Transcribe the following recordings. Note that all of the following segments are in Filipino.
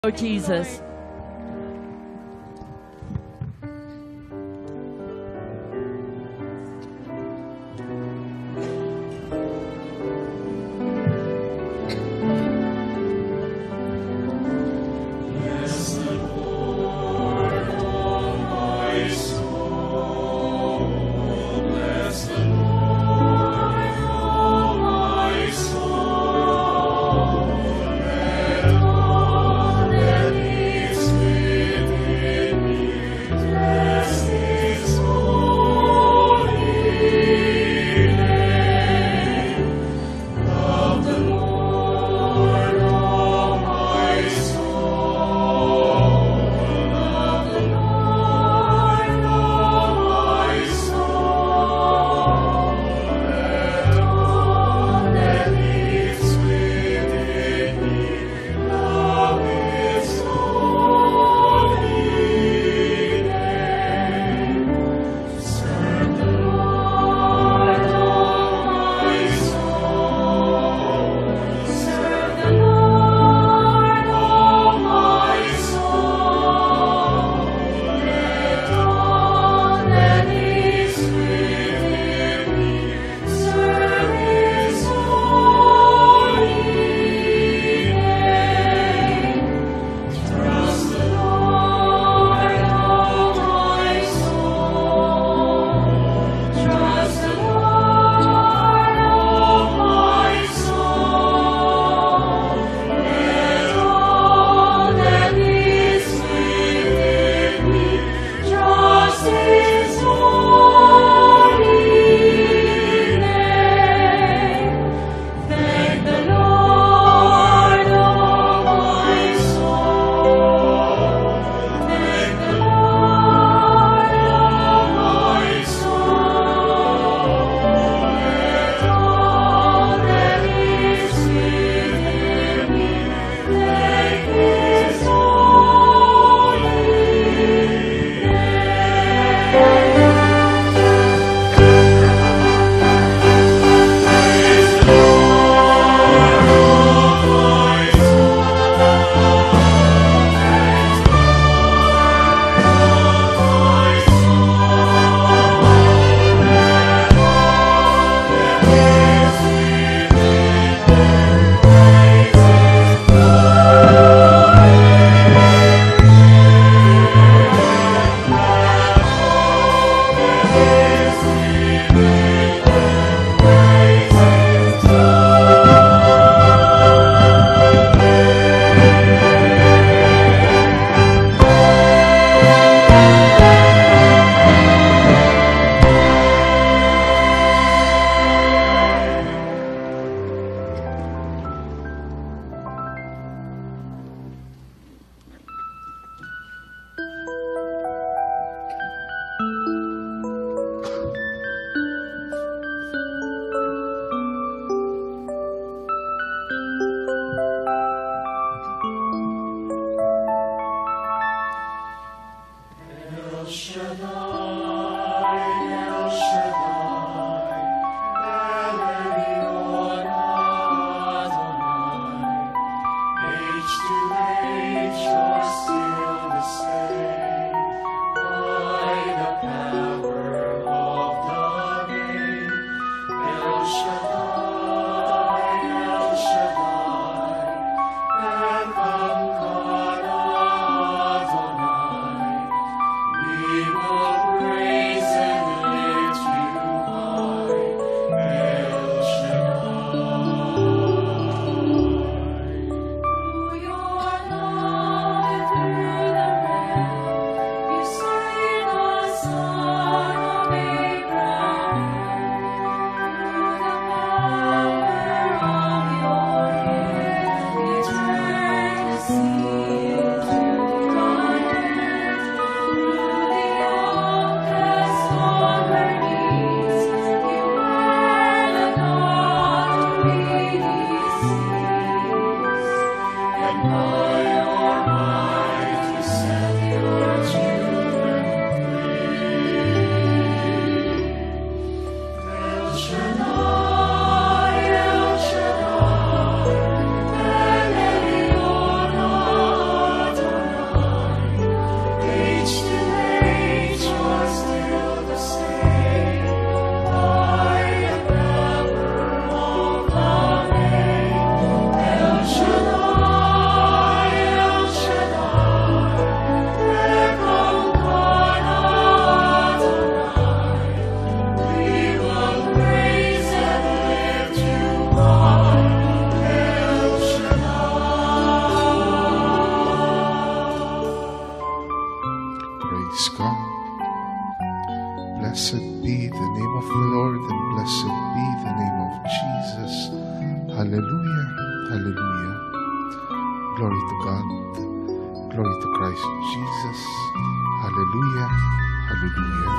Lord Jesus. Let is come. Blessed be the name of the Lord, and blessed be the name of Jesus. Hallelujah, hallelujah. Glory to God. Glory to Christ Jesus. Hallelujah, hallelujah.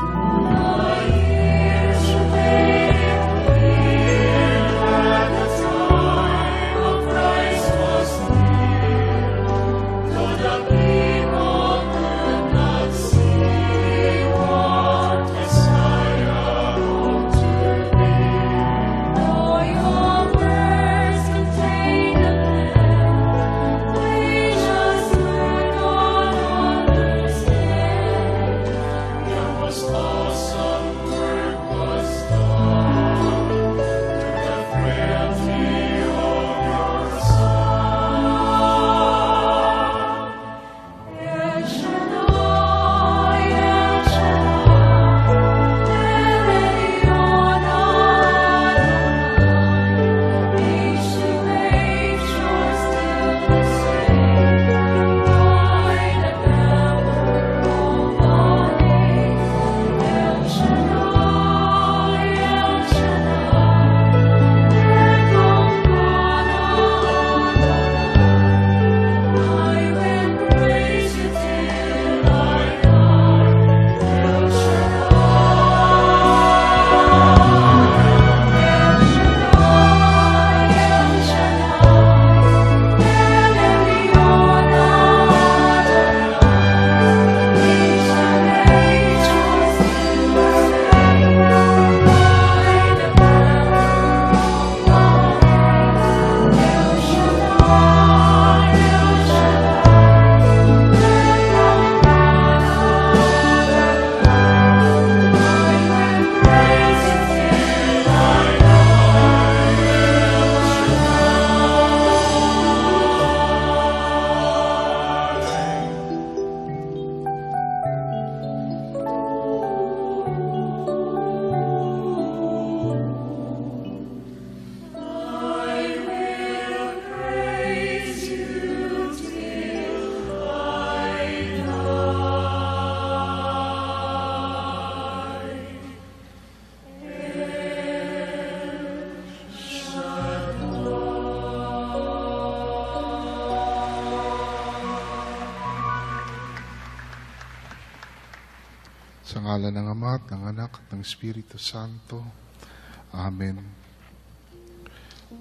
Sa ngalan ng Ama at ng Anak at ng Espiritu Santo. Amen.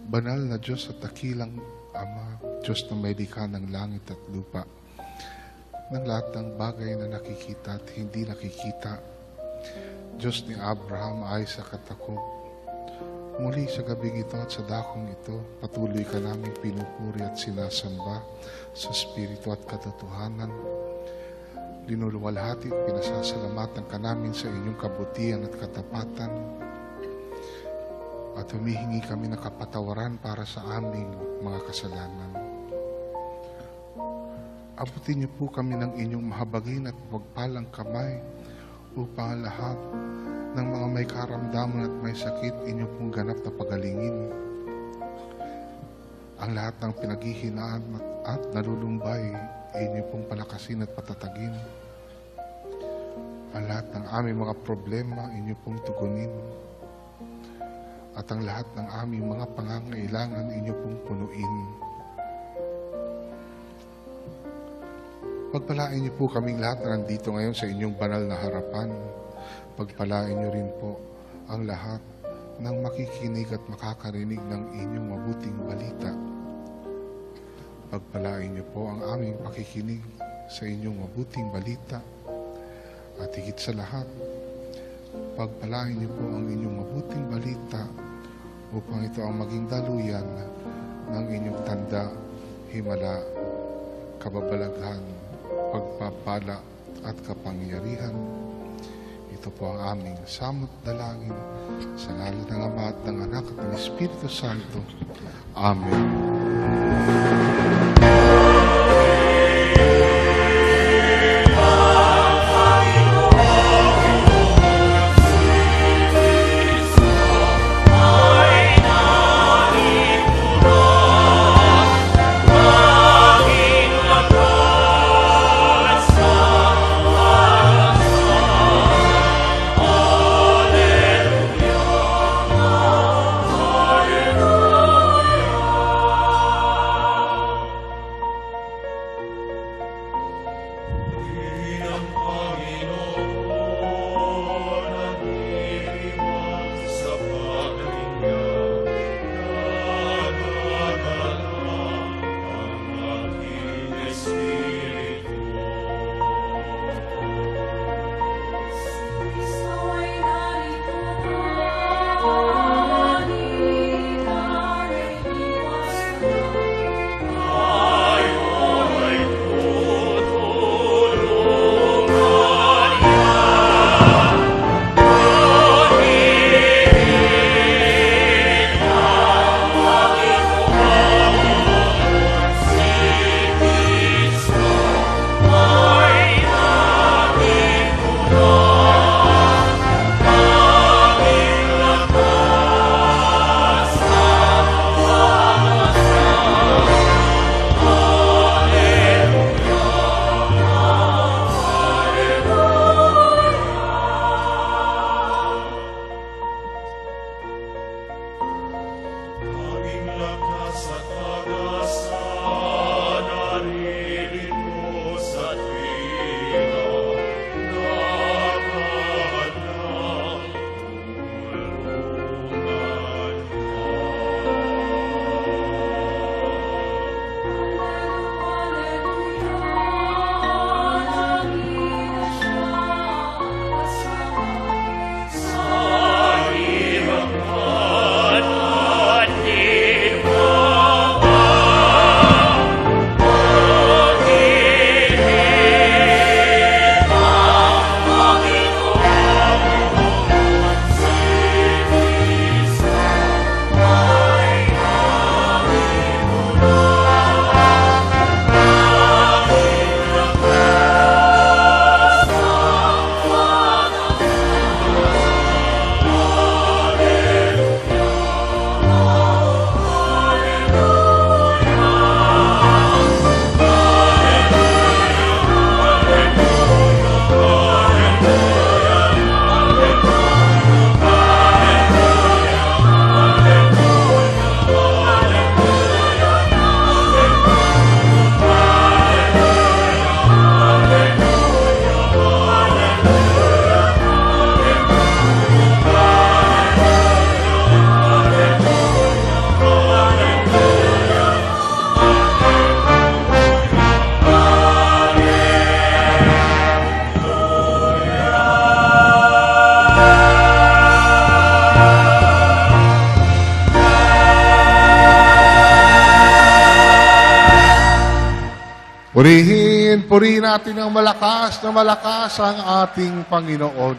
Banal na Diyos at dakilang Ama, Diyos na may likha ng langit at lupa, ng lahat ng bagay na nakikita at hindi nakikita, Diyos ni Abraham, Isaac at Jacob, muli sa gabing ito at sa dakong ito, patuloy ka namin pinupuri at sinasamba sa Espiritu at katotohanan. Linuluwalhati at pinasasalamatan ka namin sa inyong kabutihan at katapatan, at humihingi kami ng kapatawaran para sa aming mga kasalanan. Abutin niyo po kami ng inyong mahabagin at pagpalang kamay upang ang lahat ng mga may karamdaman at may sakit inyo pong ganap na pagalingin. Ang lahat ng pinaghihinaan at nalulumbay inyo pong palakasin at patatagin. Ang lahat ng aming mga problema inyo pong tugunin. At ang lahat ng aming mga pangangailangan inyo pong punuin. Pagpalain niyo po kaming lahat na nandito ngayon sa inyong banal na harapan. Pagpalain niyo rin po ang lahat ng makikinig at makakarinig ng inyong mabuting balita. Pagpalain niyo po ang aming pakikinig sa inyong mabuting balita. At higit sa lahat, pagpalain niyo po ang inyong mabuting balita upang ito ang maging daluyan ng inyong tanda, himala, kababalaghan, pagpapala at kapangyarihan. Ito po ang aming samot dalangin sa ngalan ng Ama at ng Anak at ng Espiritu Santo. Amen. Purihin natin ng malakas na malakas ang ating Panginoon.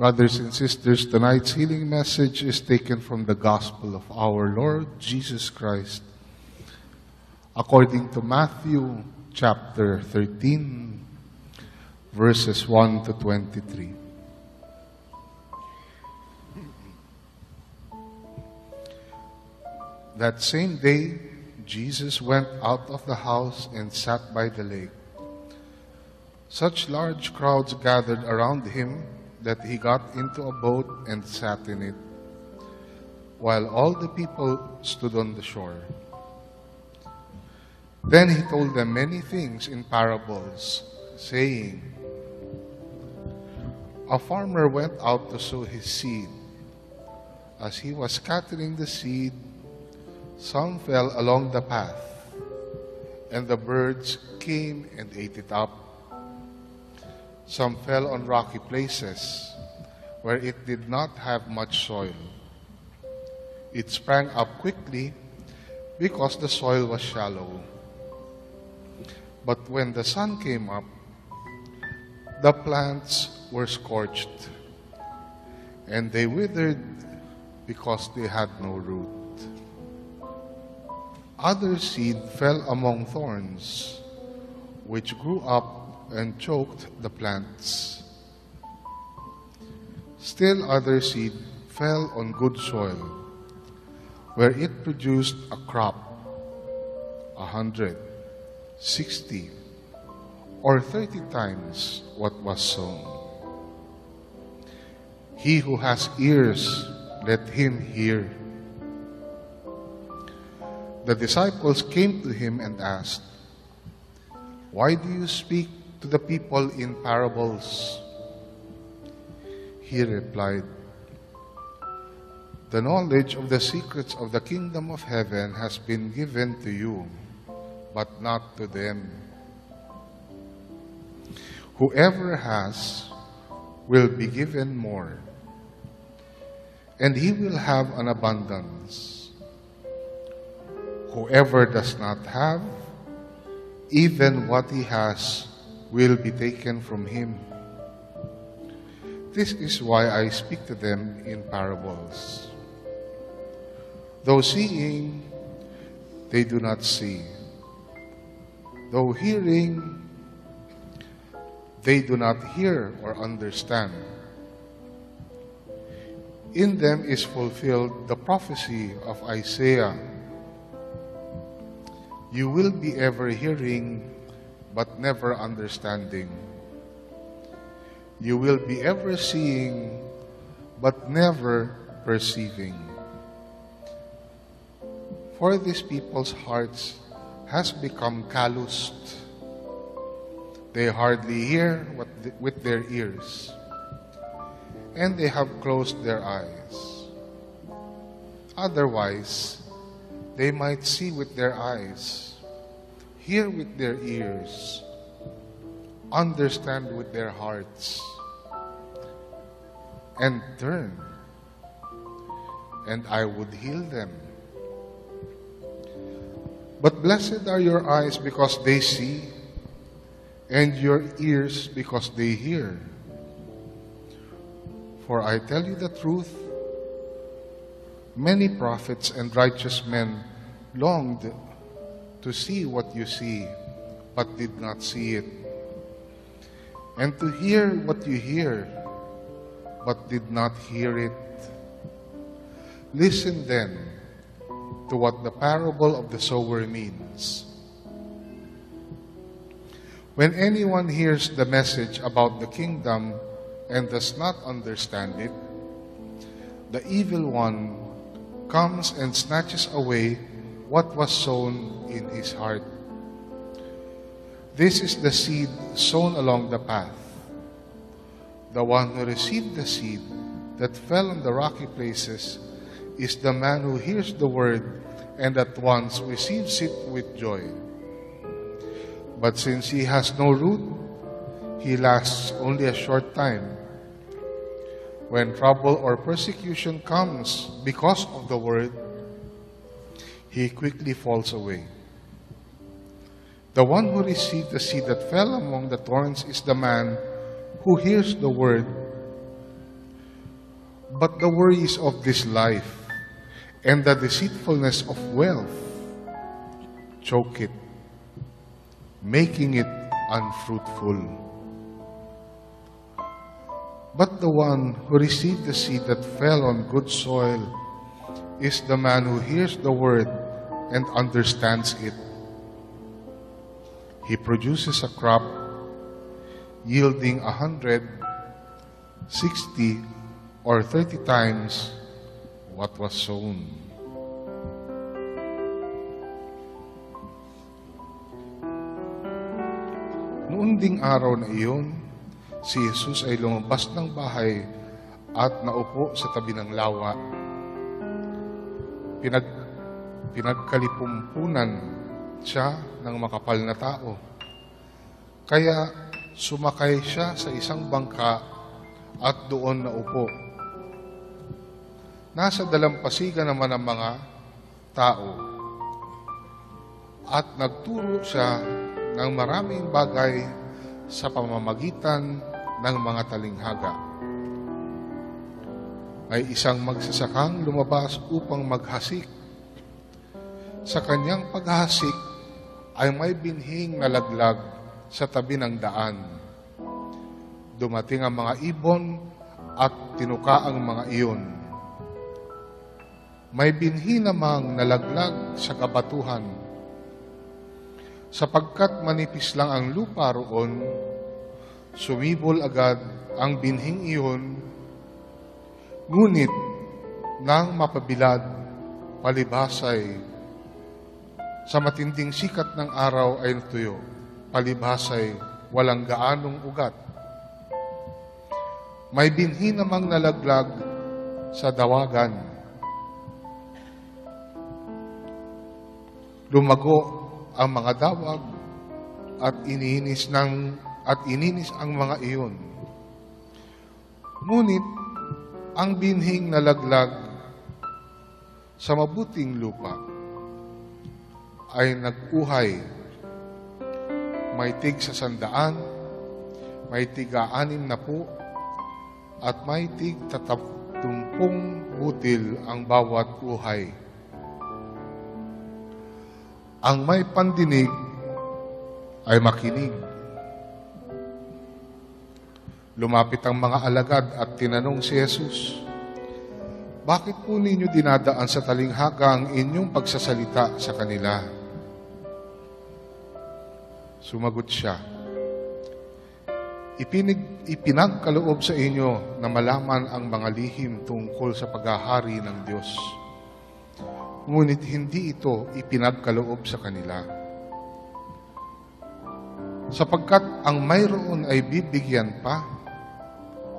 Brothers and sisters, tonight's healing message is taken from the Gospel of our Lord Jesus Christ, according to Matthew chapter 13, verses 1 to 23. That same day, Jesus went out of the house and sat by the lake. Such large crowds gathered around him that he got into a boat and sat in it, while all the people stood on the shore. Then he told them many things in parables, saying, A farmer went out to sow his seed. As he was scattering the seed, some fell along the path, and the birds came and ate it up. Some fell on rocky places, where it did not have much soil. It sprang up quickly, because the soil was shallow. But when the sun came up, the plants were scorched, and they withered because they had no root. Other seed fell among thorns, which grew up and choked the plants. Still other seed fell on good soil, where it produced a crop, 100, 60, or 30 times what was sown. He who has ears, let him hear. The disciples came to him and asked, Why do you speak to the people in parables? He replied, The knowledge of the secrets of the kingdom of heaven has been given to you, but not to them. Whoever has will be given more, and he will have an abundance. Whoever does not have, even what he has will be taken from him. This is why I speak to them in parables. Though seeing, they do not see. Though hearing, they do not hear or understand. In them is fulfilled the prophecy of Isaiah. You will be ever hearing, but never understanding. You will be ever seeing, but never perceiving. For these people's hearts has become calloused. They hardly hear with their ears, and they have closed their eyes. Otherwise, they might see with their eyes, hear with their ears, understand with their hearts, and turn, and I would heal them. But blessed are your eyes because they see, and your ears because they hear. For I tell you the truth, many prophets and righteous men longed to see what you see, but did not see it, and to hear what you hear, but did not hear it. Listen then to what the parable of the sower means. When anyone hears the message about the kingdom and does not understand it, the evil one comes and snatches away what was sown in his heart. This is the seed sown along the path. The one who received the seed that fell on the rocky places is the man who hears the word and at once receives it with joy. But since he has no root, he lasts only a short time. When trouble or persecution comes because of the word, he quickly falls away. The one who received the seed that fell among the thorns is the man who hears the word, but the worries of this life and the deceitfulness of wealth choke it, making it unfruitful. But the one who received the seed that fell on good soil is the man who hears the word and understands it. He produces a crop yielding 100, 60, or 30 times what was sown. Noon ding araw na iyon, si Jesus ay lumabas ng bahay at naupo sa tabi ng lawa. Pinagkalipumpunan siya ng makapal na tao. Kaya sumakay siya sa isang bangka at doon naupo. Nasa dalampasigan naman ang mga tao at nagturo siya ng maraming bagay sa pamamagitan ng mga talinghaga. May isang magsasakang lumabas upang maghasik. Sa kanyang paghasik ay may binhing nalaglag sa tabi ng daan. Dumating ang mga ibon at tinuka ang mga iyon. May binhi namang nalaglag sa kabatuhan. Sapagkat manipis lang ang lupa roon, sumibol agad ang binhing iyon, ngunit nang mapabilad, palibhasay, sa matinding sikat ng araw ay natuyo, palibhasay, walang gaanong ugat. May binhi namang nalaglag sa dawagan. Lumago ang mga dawag at ininis ang mga iyon. Ngunit ang binhing nalaglag sa mabuting lupa ay nag-uhay. May tig sa 100, may tig 60, at may tig 30 butil ang bawat uhay. Ang may pandinig ay makinig. Lumapit ang mga alagad at tinanong si Jesus, "Bakit po ninyo dinadaan sa talinghaga ang inyong pagsasalita sa kanila?" Sumagot siya, Ipinagkaloob sa inyo na malaman ang mga lihim tungkol sa paghahari ng Diyos. Ngunit hindi ito ipinagkaloob sa kanila. Sapagkat ang mayroon ay bibigyan pa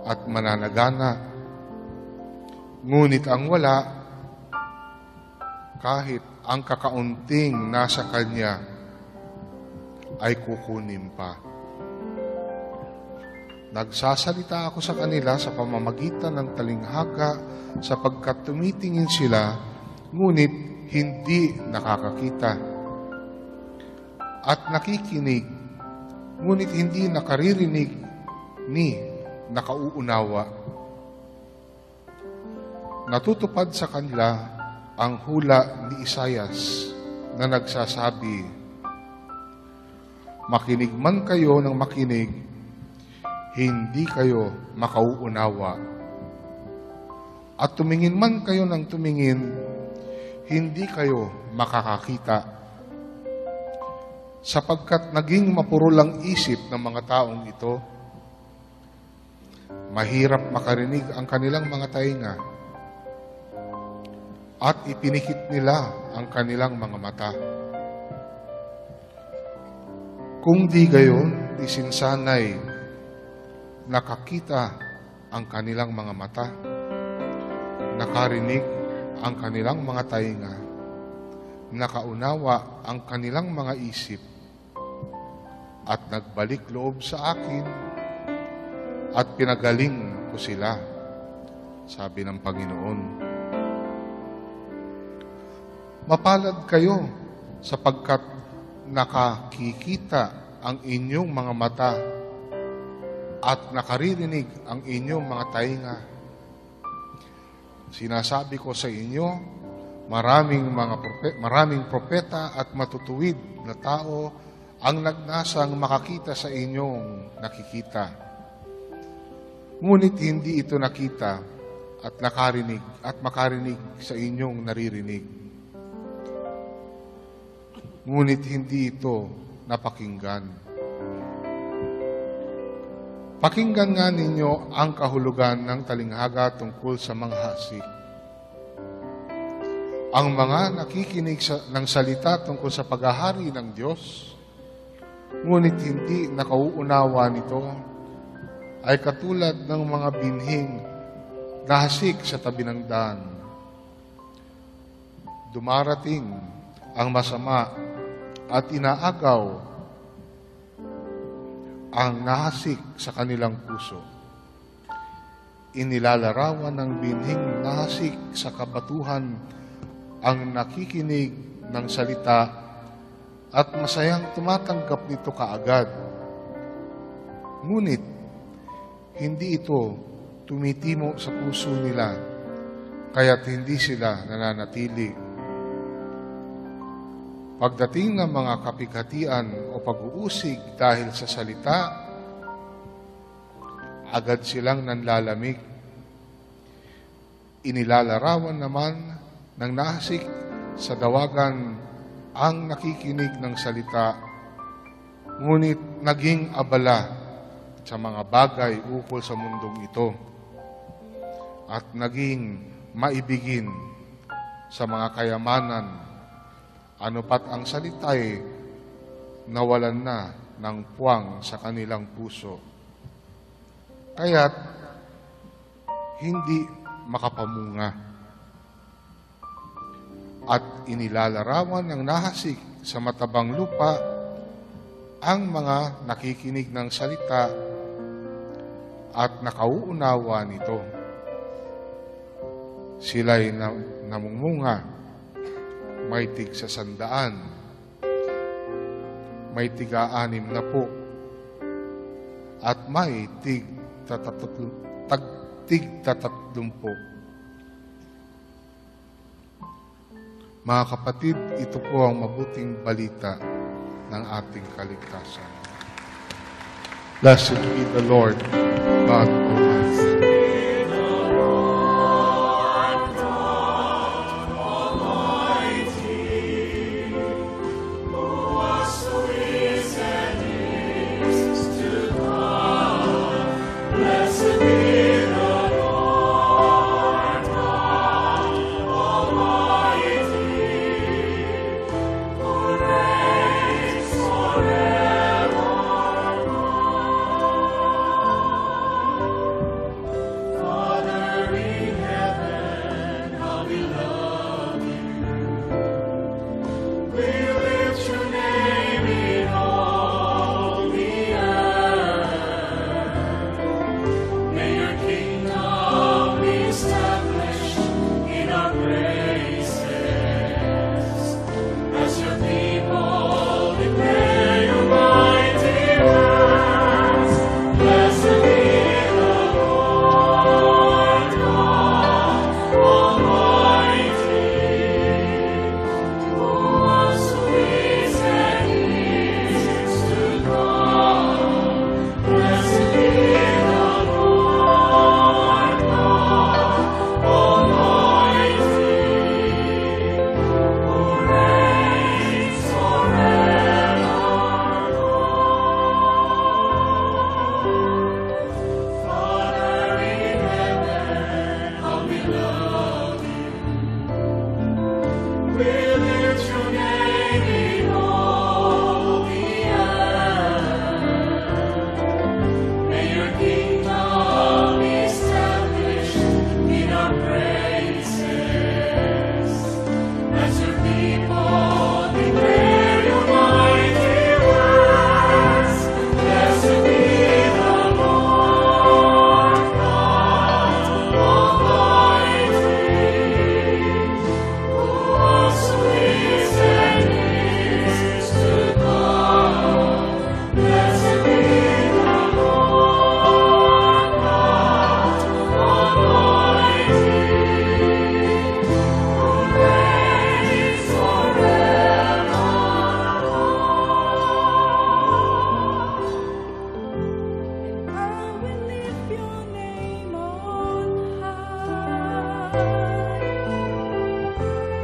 at mananagana, ngunit ang wala, kahit ang kakaunting nasa kanya, ay kukunin pa. Nagsasalita ako sa kanila sa pamamagitan ng talinghaga sapagkat tumitingin sila, ngunit hindi nakakakita. At nakikinig, ngunit hindi nakaririnig ni nakauunawa. Natutupad sa kanila ang hula ni Isaias na nagsasabi, "Makinig man kayo ng makinig, hindi kayo makauunawa. At tumingin man kayo ng tumingin, hindi kayo makakakita. Sapagkat naging mapuro lang isip ng mga taong ito, mahirap makarinig ang kanilang mga tainga, at ipinikit nila ang kanilang mga mata. Kung di gayon, isinsanay, nakakita ang kanilang mga mata, nakarinig ang kanilang mga tainga, nakaunawa ang kanilang mga isip, at nagbalik loob sa akin, at pinagaling ko sila. sabi ng Panginoon. Mapalad kayo sapagkat nakakikita ang inyong mga mata at nakaririnig ang inyong mga tainga. Sinasabi ko sa inyo, maraming propeta at matutuwid na tao ang nagnasang makakita sa inyong nakikita. Ngunit hindi ito nakita at nakarinig at makarinig sa inyong naririnig. Ngunit hindi ito napakinggan. Pakinggan nga ninyo ang kahulugan ng talinghaga tungkol sa mga hasik. Ang mga nakikinig ng salita tungkol sa paghahari ng Diyos, ngunit hindi nakauunawa nito, ay katulad ng mga binhing nahasik sa tabi ng daan. Dumarating ang masama at inaagaw ang nahasik sa kanilang puso. Inilalarawan ng binhing nahasik sa kabatuhan ang nakikinig ng salita at masayang tumatanggap nito kaagad. Ngunit, hindi ito tumitimo sa puso nila, kaya't hindi sila nananatili. Pagdating ng mga kapighatian o pag-uusig dahil sa salita, agad silang nanlalamig. Inilalarawan naman ng nahasik sa dawagan ang nakikinig ng salita, ngunit naging abala sa mga bagay ukol sa mundong ito at naging maibigin sa mga kayamanan. Ano pat ang salita'y nawalan na ng puwang sa kanilang puso. Kaya't hindi makapamunga. At inilalarawan ng nahasik sa matabang lupa ang mga nakikinig ng salita at nakauunawa nito. Sila'y namumunga, may tig sa 100, may tiga-60, at may tig 30. Mga kapatid, ito po ang mabuting balita ng ating kaligtasan. Blessed be the Lord, God Almighty.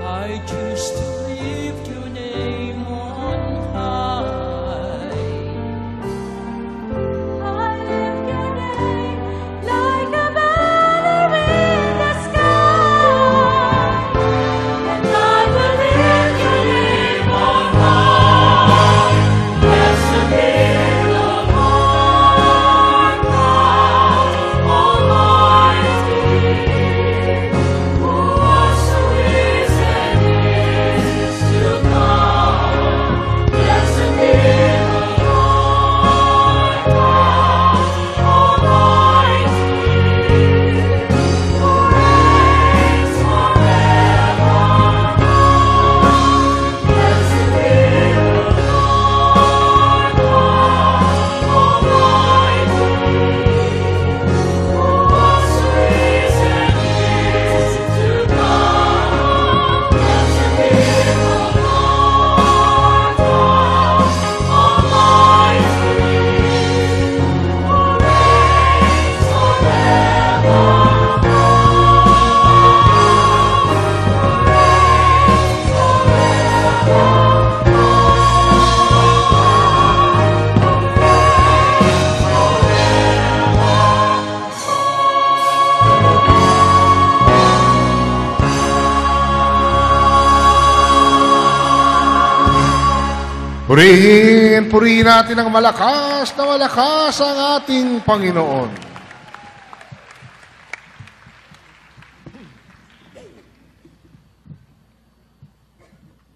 I choose to lift your name on high. I lift your name like a banner in the sky, and I will lift your name on high. Blessed be the Lord God Almighty, who was, who is, and is to come. Blessed be the Lord God Almighty, who reigns forevermore. Blessed be the Lord God Almighty, who was, who is, and is to come. Blessed be the Lord God Almighty, who reigns Purihin, purihin natin ng malakas na malakas ang ating Panginoon.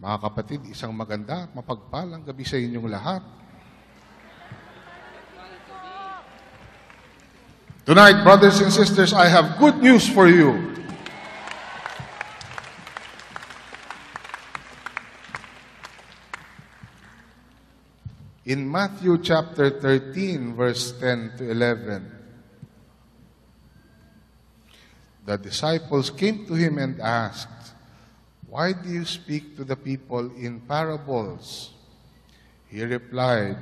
Mga kapatid, isang maganda at mapagpalang gabi sa inyong lahat. Tonight, brothers and sisters, I have good news for you. In Matthew chapter 13, verse 10 to 11, the disciples came to him and asked, "Why do you speak to the people in parables?" He replied,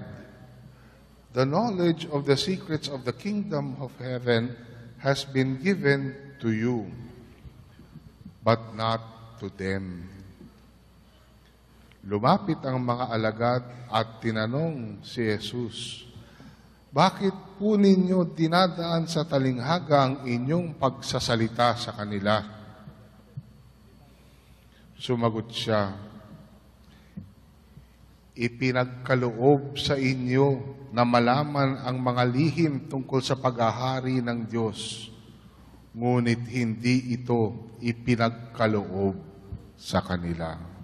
"The knowledge of the secrets of the kingdom of heaven has been given to you, but not to them." Lumapit ang mga alagad at tinanong si Jesus, "Bakit po ninyo dinadaan sa talinghaga ang inyong pagsasalita sa kanila?" Sumagot siya, "Ipinagkaloob sa inyo na malaman ang mga lihim tungkol sa paghahari ng Diyos, ngunit hindi ito ipinagkaloob sa kanila."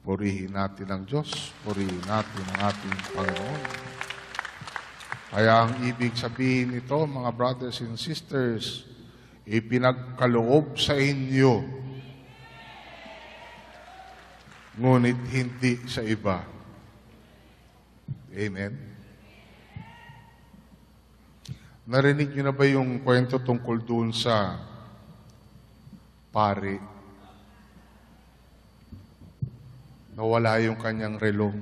Purihin natin ang Diyos, purihin natin ang ating Panginoon. Kaya ang ibig sabihin nito, mga brothers and sisters, ipinagkaloob sa inyo, ngunit hindi sa iba. Amen? Narinig niyo na ba yung kwento tungkol doon sa pari? Nawala yung kanyang relo.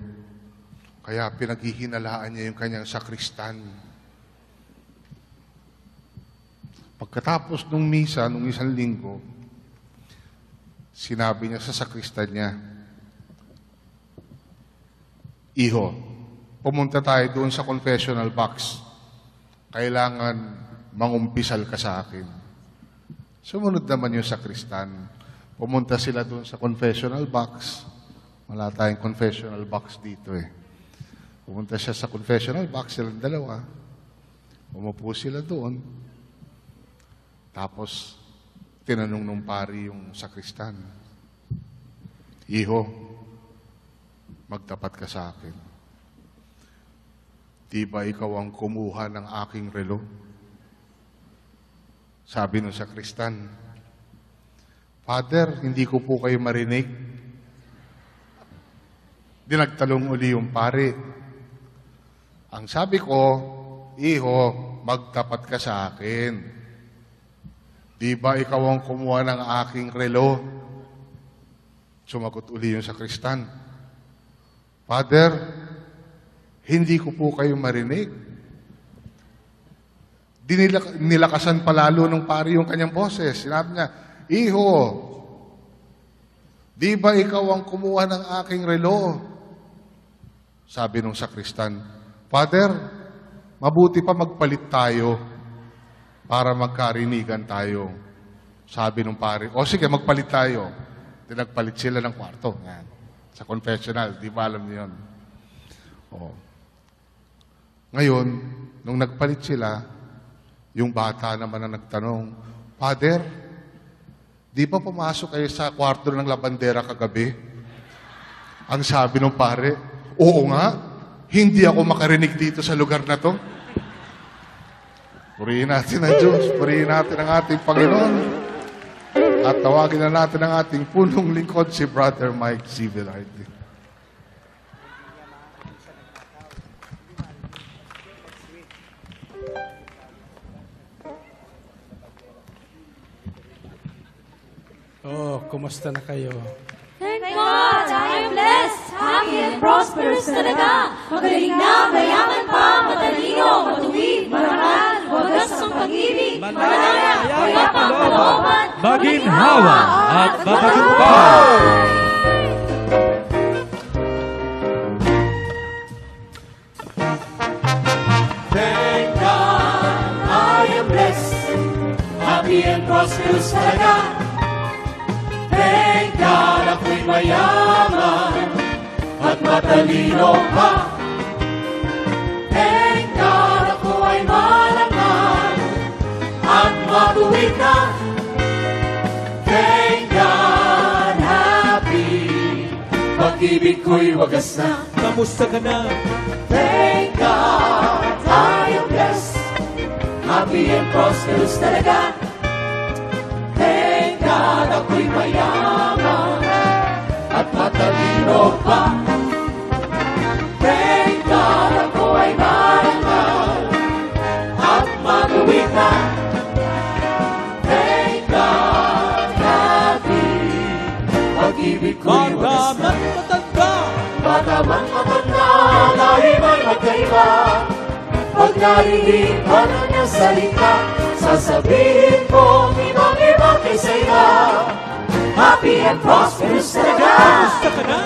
Kaya pinaghihinalaan niya yung kanyang sakristan. Pagkatapos nung misa, nung isang linggo, sinabi niya sa sakristan niya, "Iho, pumunta tayo doon sa confessional box. Kailangan mangumpisal ka sa akin." Sumunod naman yung sakristan. Pumunta sila doon sa confessional box. Wala tayong confessional box dito eh. Pumunta siya sa confessional box, silang dalawa. Umupo sila doon. Tapos, tinanong nung pari yung sakristan, "Iho, magtapat ka sa akin. Di ba ikaw ang kumuha ng aking relo?" Sabi nung sakristan, "Father, hindi ko po kayo marinig." Dinagtalong uli yung pari. "Ang sabi ko, Iho, magtapat ka sa akin. Di ba ikaw ang kumuha ng aking relo?" Sumagot uli yung sakristan, "Father, hindi ko po kayo marinig." Nilakasan palalo ng pari yung kanyang boses. Sinabi niya, Iho, di ba ikaw ang kumuha ng aking relo? Sabi nung sakristan, Father, mabuti pa magpalit tayo para magkarinigan tayo. Sabi nung pare, o sige, magpalit tayo. Nagpalit sila ng kwarto. Yan. Sa confessional, di ba alam niyo yun? O. Ngayon, nung nagpalit sila, yung bata naman na nagtanong, Father, di ba pumasok kayo sa kwarto ng labandera kagabi? Ang sabi ng pare, oo nga, hindi ako makarinig dito sa lugar na to. Purihin natin ang Diyos, purihin natin ang ating Panginoon. At tawagin na natin ang ating punong lingkod, si Brother Mike C. Velarde. Oh, kumusta na kayo? Thank God, I am blessed, happy and prosperous talaga. Magaling na, mayaman pa, matalino, matuwid, marangal, wagas ang pag-ibig, malaya, payapang kalooban, Maginhawa at matagumpay. Thank God, I am blessed, happy and prosperous talaga. Thank God, ako'y mayaman at matalino pa. Thank God, ako ay marangal at matuwid na. Thank God, happy, pag-ibig ko'y wagas na. Kamusta ka na? Thank God, I am blessed, happy and prosperous talaga. Thank God, ako'y mayaman at matalino pa. Thank God, ako ay marangal at matuwid na. Thank God, happy, pag-ibig ko'y wagas na. matanda. Bata man matanda, lahi may magkaiba. Pag narinig ka ng iyong salita, sasabihin ko, ibang-iba kaysa iba. Happy and prosperous talaga. Kamusta ka na?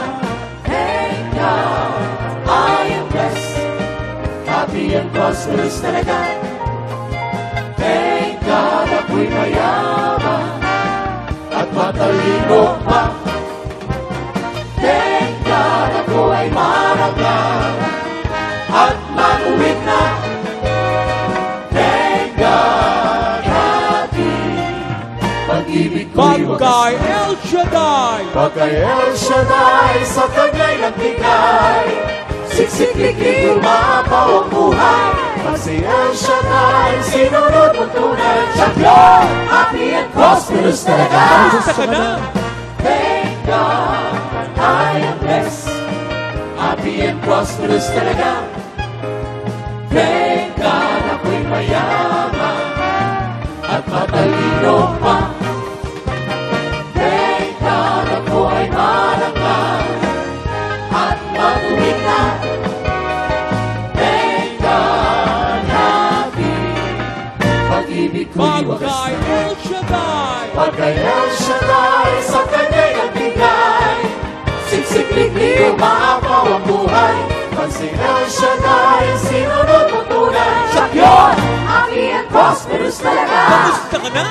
Thank God, I am blessed. Happy and prosperous talaga. Thank God, ako'y mayaman at matalino pa. Thank God, ako ay marangal at matuwid na. Thank God, happy, pag-ibig ko'y wagas Pagkay na. El Shaddai. Pagkay El Shaddai sa kanya'y nagbigay, siksik-liklik lumapaw ang buhay. Pag si El Shaddai sinunod mo tunay, champion, happy and prosperous talaga. Kamusta ka na? Thank God, I am blessed, happy and prosperous talaga. Thank God, ako'y mayaman at matalino pa. Thank God, ako ay marangal at matuwid na. Thank God, happy, pag-ibig ko'y wagas Pagkay na. El Shaddai. Pagkay El Shaddai sa kanya'y nagbigay, siksik-liklik umaapaw ang buhay. Pag si El Shaddai sinunod mo tunay, champion, happy and prosperous talaga. Kamusta ka na?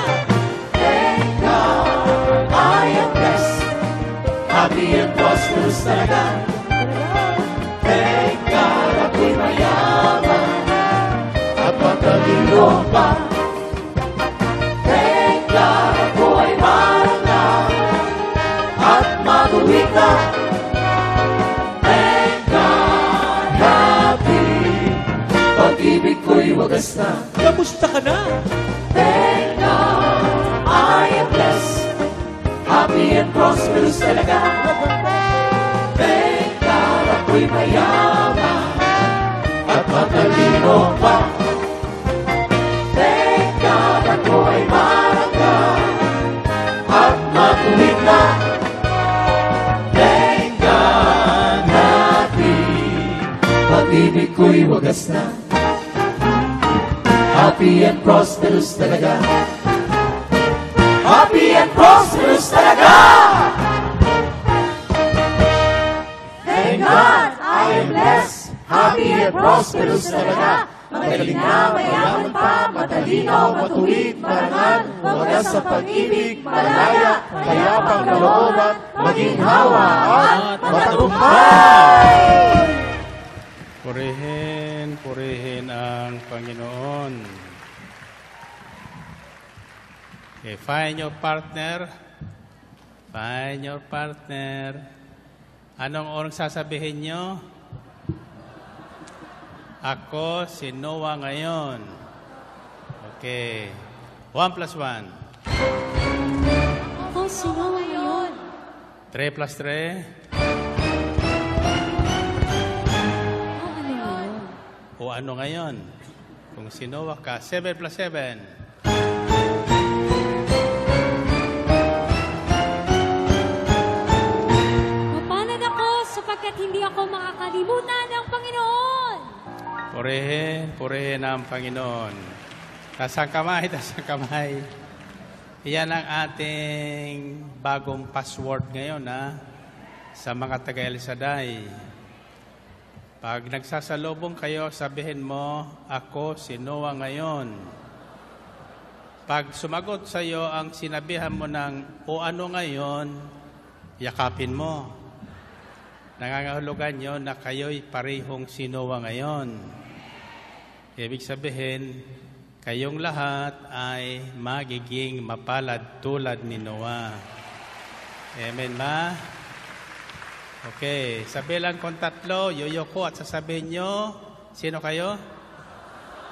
Thank God, I am blessed, happy and prosperous talaga. Thank God, ako'y mayaman at matalino pa. Thank God, ako ay marangal at matuwid na. Thank God, happy, pag-ibig ko'y wagas na. Kamusta ka na? Thank God, I am blessed, happy and prosperous talaga. Thank God, ako'y mayaman at matalino pa. Thank God, ako ay marangal at matuwid na. Thank God, happy, pag-ibig ko'y wagas na. Happy and prosperous talaga. happy and prosperous talaga. Thank God, I am blessed, happy and prosperous talaga. Magaling na, mayaman pa, matalino, matuwid, marangal, wagas sa pag-ibig, malaya, kaya pang kalooban, maging hawa at matagumpay. Purihin, purihin ang Panginoon. Okay, find your partner. Find your partner. Anong orang sasabihin nyo? Ako si Noah ngayon. Okay. 1 plus 1. Ako si Noah ngayon. 3 plus 3. O ano ngayon? Kung si Noah ka, 7 plus 7. Mapalad ako sapagkat hindi ako makakalimutan ng Panginoon. Purihin, purihin ang Panginoon. Tasang kamay, tasang kamay. Iyan ang ating bagong password ngayon, sa mga taga-El Shaddai. Pag nagsasalubong kayo, sabihin mo, ako si Noah ngayon. Pag sumagot sa iyo ang sinabihan mo ng, o ano ngayon, yakapin mo. Nangangahulugan nyo na kayo'y parehong si Noah ngayon. Ibig sabihin, kayong lahat ay magiging mapalad tulad ni Noah. Amen ba? Okay, sabihin kong 3, yuyoko at sasabihin nyo, sino kayo?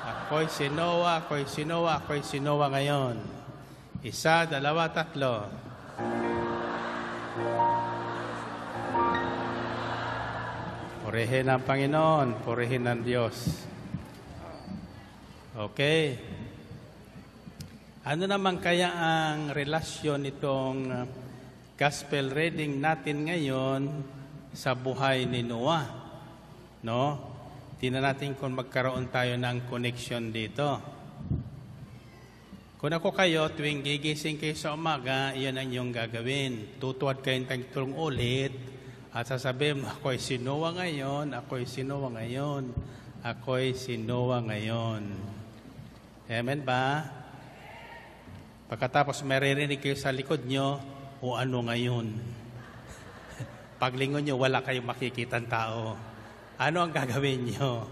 Ako'y si Noah, ako'y si Noah, ako'y si Noah ngayon. 1, 2, 3. Purihin ang Panginoon, purihin ang Diyos. Okay. Ano naman kaya ang relasyon nitong gospel reading natin ngayon sa buhay ni Noah? No? Tingnan natin kung magkaroon tayo ng connection dito. Kung ako kayo, tuwing gigising kayo sa umaga, iyon ang inyong gagawin. Tutuwad kayong tagtulong ulit at sasabihin, ako'y si Noah ngayon, ako'y si Noah ngayon, ako'y si Noah ngayon. Amen ba? Pagkatapos maririnig kayo sa likod nyo, o ano ngayon? Paglingon nyo, wala kayong makikitang tao. Ano ang gagawin nyo?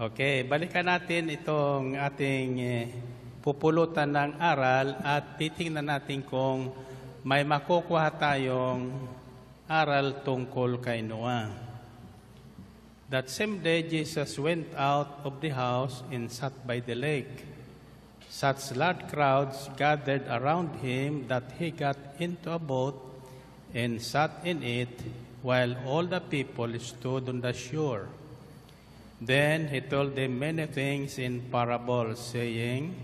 Okay, balikan natin itong ating pupulutan ng aral at titingnan natin kung may makukuha tayong aral tungkol kay Noah. That same day, Jesus went out of the house and sat by the lake. Such large crowds gathered around him that he got into a boat and sat in it, while all the people stood on the shore. Then he told them many things in parables, saying,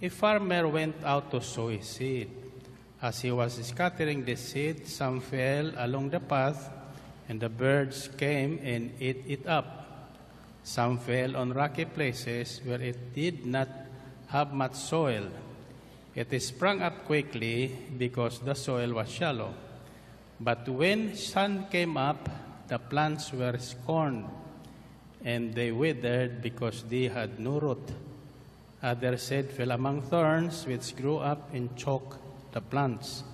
A farmer went out to sow his seed. As he was scattering the seed, some fell along the path, and the birds came and ate it up. Some fell on rocky places where it did not have much soil. It sprang up quickly because the soil was shallow. But when sun came up, the plants were scorned, and they withered because they had no root. Others seed fell among thorns, which grew up and choked the plants.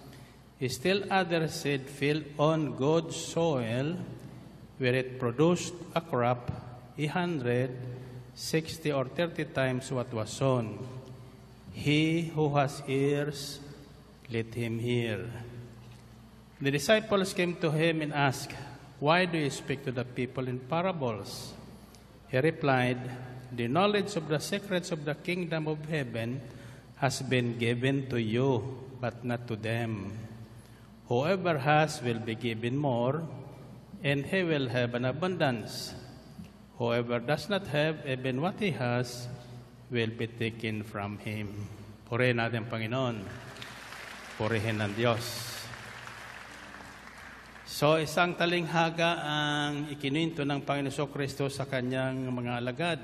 Still other seed fell on good soil, where it produced a crop 100, 60, or 30 times what was sown. He who has ears, let him hear. The disciples came to him and asked, Why do you speak to the people in parables? He replied, The knowledge of the secrets of the kingdom of heaven has been given to you, but not to them. Whoever has will be given more, and he will have an abundance. Whoever does not have, even what he has, will be taken from him. Purihin natin, Panginoon. Purihin ng Diyos. So, isang talinghaga ang ikinuwento ng Panginoon Kristo sa kanyang mga alagad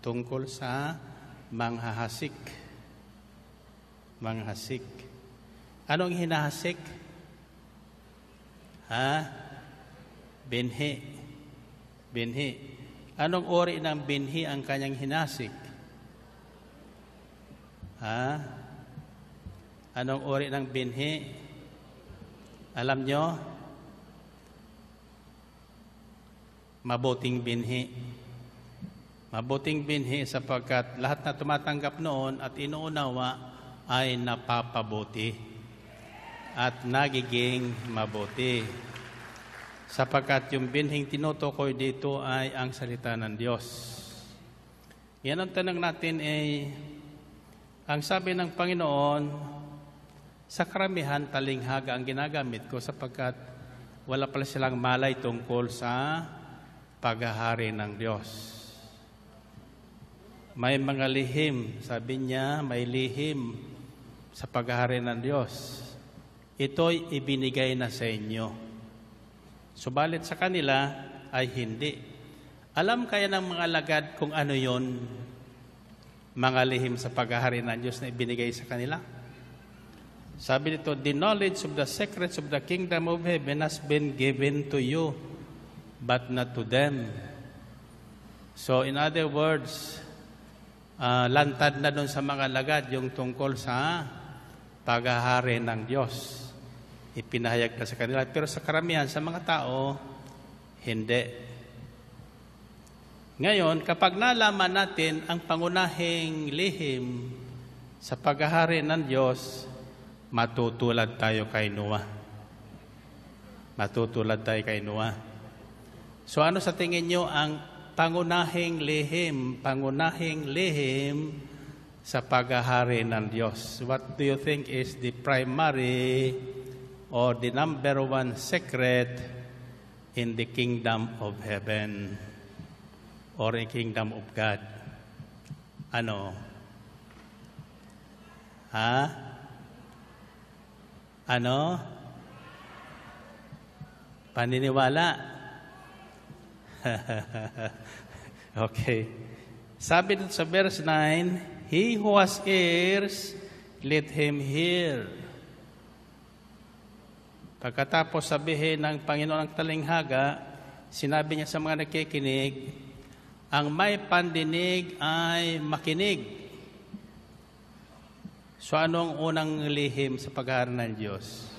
tungkol sa manghahasik. Manghasik. Anong hinahasik? Binhi. Binhi. Anong uri ng binhi ang kanyang hinasik? Anong uri ng binhi? Alam nyo? Mabuting binhi. Mabuting binhi sapagkat lahat na tumatanggap noon at inuunawa ay napapabuti at nagiging mabuti. Sapagkat yung binhing tinutukoy dito ay ang salita ng Diyos. Yan ang tanong natin ay, ang sabi ng Panginoon, sa karamihan talinghaga ang ginagamit ko sapagkat wala pala silang malay tungkol sa paghahari ng Diyos. May mga lihim, sabi niya, may lihim sa paghahari ng Diyos. Ito'y ibinigay na sa inyo. Subalit sa kanila ay hindi. Alam kaya ng mga alagad kung ano yon, mga lihim sa paghahari ng Diyos na ibinigay sa kanila? Sabi dito, the knowledge of the secrets of the kingdom of heaven has been given to you, but not to them. So in other words, lantad na doon sa mga alagad yung tungkol sa paghahari ng Diyos. Ipinahayag na sa kanila. Pero sa karamihan, sa mga tao, hindi. Ngayon, kapag nalaman natin ang pangunahing lihim sa paghahari ng Diyos, matutulad tayo kay Noah. Matutulad tayo kay Noah. So ano sa tingin nyo ang pangunahing lihim sa paghahari ng Diyos? What do you think is the primary or the number one secret in the kingdom of heaven or in kingdom of God? Ano? Ano? Paniniwala. Okay. Sabi dito sa verse 9, he who has ears, let him hear. Pagkatapos sabihin ng Panginoon ng talinghaga, sinabi niya sa mga nakikinig, ang may pandinig ay makinig. So anong unang lihim sa paghahari ng Diyos?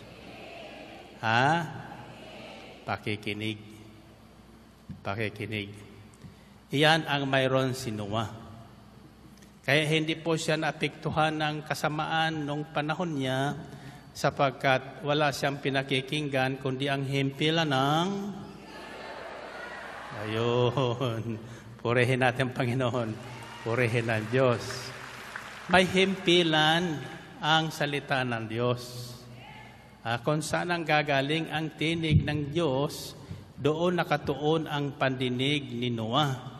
Pakikinig. Pakikinig. Iyan ang mayroon si Noah. Kaya hindi po siya naapektuhan ng kasamaan nung panahon niya sapagkat wala siyang pinakikinggan kundi ang himpilan ng ayun. Purihin natin Panginoon. Purihin ang Diyos. May himpilan ang salita ng Diyos. Kung saan ang gagaling ang tinig ng Diyos, doon nakatuon ang pandinig ni Noah.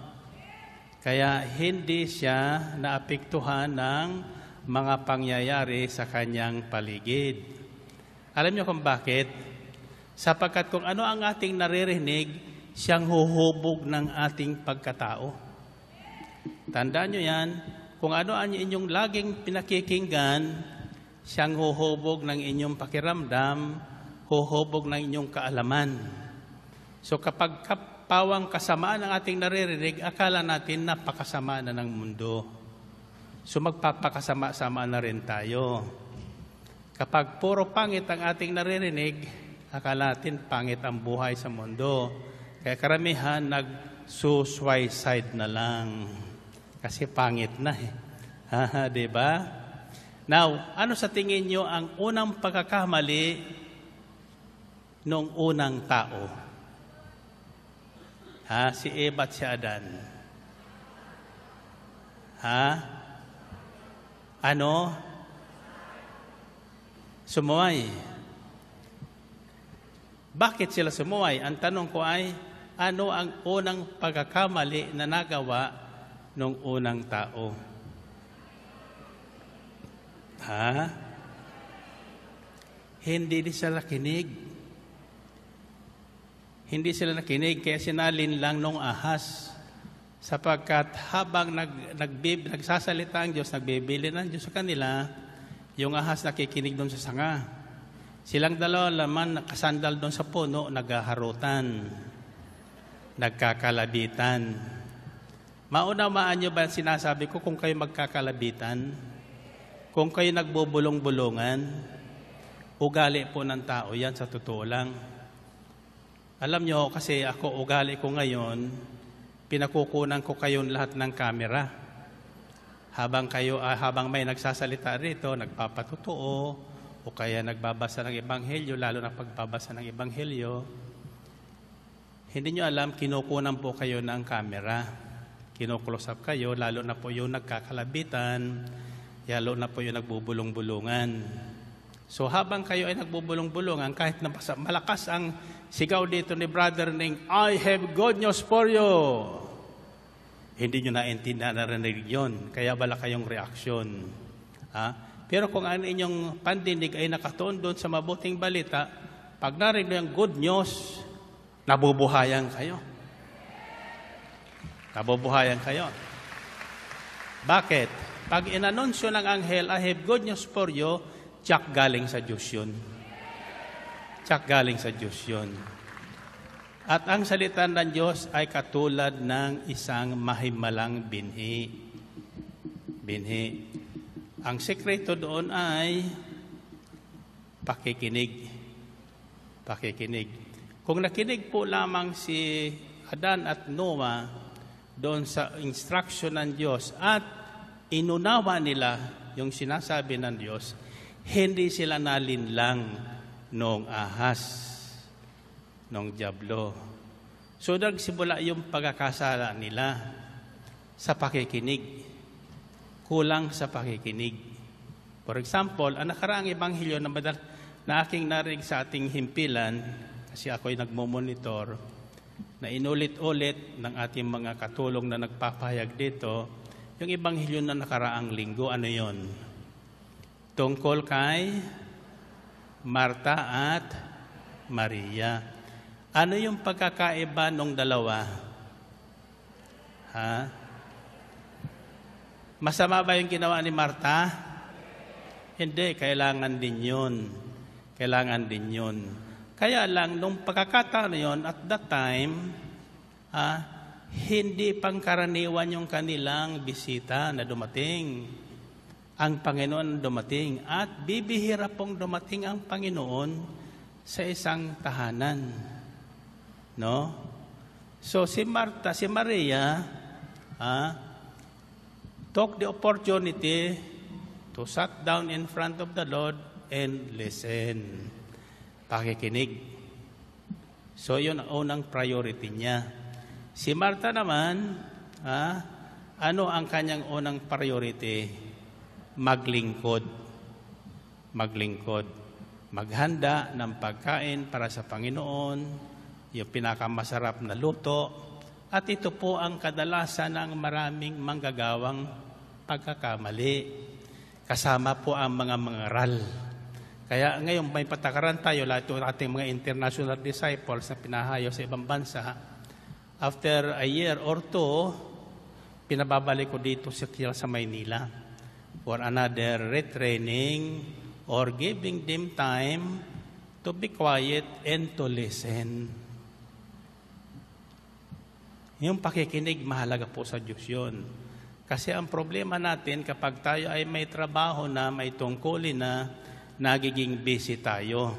Kaya hindi siya naapektuhan ng mga pangyayari sa kanyang paligid. Alam niyo kung bakit? Sapagkat kung ano ang ating naririnig, siyang huhubog ng ating pagkatao. Tandaan niyo yan, kung ano ang inyong laging pinakikinggan, siyang huhubog ng inyong pakiramdam, huhubog ng inyong kaalaman. So kapag pawang kasamaan ang ating naririnig, akala natin napakasama na ng mundo. So magpapakasama-sama na rin tayo. Kapag puro pangit ang ating naririnig, akala natin pangit ang buhay sa mundo. Kaya karamihan nag-suicide na lang. Kasi pangit na diba? Now, ano sa tingin nyo ang unang pagkakamali nung unang tao? Si Eva at si Adan. Ano? Sumuway. Bakit sila sumuway? Ang tanong ko ay, ano ang unang pagkakamali na nagawa nung unang tao? Hindi sila nakinig. Hindi sila nakinig, kaya sinalin lang nung ahas. Sapagkat habang nagsasalita ang Diyos, nagbibili ng Diyos sa kanila, yung ahas nakikinig doon sa sanga. Silang dalawa laman nakasandal doon sa puno, naghaharutan, nagkakalabitan. Maunamaan nyo ba sinasabi ko kung kayo magkakalabitan? Kung kayo nagbubulong-bulungan? Ugali po ng tao yan, sa totoo lang. Alam nyo, kasi ako, ugali ko ngayon, pinakukunan ko kayong lahat ng kamera. Habang may nagsasalita rito, nagpapatotoo, o kaya nagbabasa ng Ebanghelyo, lalo na pagbabasa ng Ebanghelyo, hindi nyo alam, kinukunan po kayo ng kamera. Kino-close up kayo, lalo na po yung nagkakalabitan, lalo na po yung nagbubulong-bulungan. So habang kayo ay nagbubulong-bulungan, kahit na malakas ang sigaw dito ni Brother Ning, I have good news for you. Hindi nyo naintindihan na narinig yun. Kaya wala kayong reaksyon. Pero kung ang inyong pandinig ay nakatuon doon sa mabuting balita, pag narinig yung good news, nabubuhayan kayo. Nabubuhayan kayo. Bakit? Pag inanunsyo ng anghel, I have good news for you, tsak galing sa Diyos yun. Tsak galing sa Diyos yun. At ang salita ng Diyos ay katulad ng isang mahimalang binhi. Binhi. Ang sekreto doon ay pakikinig. Pakikinig. Kung nakinig po lamang si Adan at Noah doon sa instruction ng Diyos at inunawa nila yung sinasabi ng Diyos, hindi sila nalinlang noong ahas, noong dyablo. So nagsimula yung pagkakasala nila sa pakikinig. Kulang sa pakikinig. For example, ang nakaraang ebanghelyo na aking narinig sa ating himpilan, kasi ako'y nagmomonitor, na inulit-ulit ng ating mga katulong na nagpapahayag dito, yung ebanghelyo na nakaraang linggo, ano yon? Tungkol kay Marta at Maria. Ano yung pagkakaiba ng dalawa? Masama ba yung ginawa ni Marta? Hindi, kailangan din yun. Kailangan din yun. Kaya lang, nung pagkakataon yun, at that time, hindi pangkaraniwan yung kanilang bisita na dumating. Ang Panginoon dumating. At bibihira pong dumating ang Panginoon sa isang tahanan. No? So, si Maria, took the opportunity to sit down in front of the Lord and listen. Pakikinig. So, yun ang unang priority niya. Si Marta naman, ano ang kanyang unang priority? Maglingkod. Maglingkod. Maghanda ng pagkain para sa Panginoon, yung pinakamasarap na luto, at ito po ang kadalasan ng maraming manggagawang pagkakamali. Kasama po ang mga mangaral. Kaya ngayon may patakaran tayo, lahat ng ating mga international disciples na pinahayo sa ibang bansa. After a year or two, pinababalik ko dito sa Maynila for another retraining or giving them time to be quiet and to listen. Yung pakikinig, mahalaga po sa Diyos yun. Kasi ang problema natin, kapag tayo ay may trabaho na, may tungkulin na, nagiging busy tayo.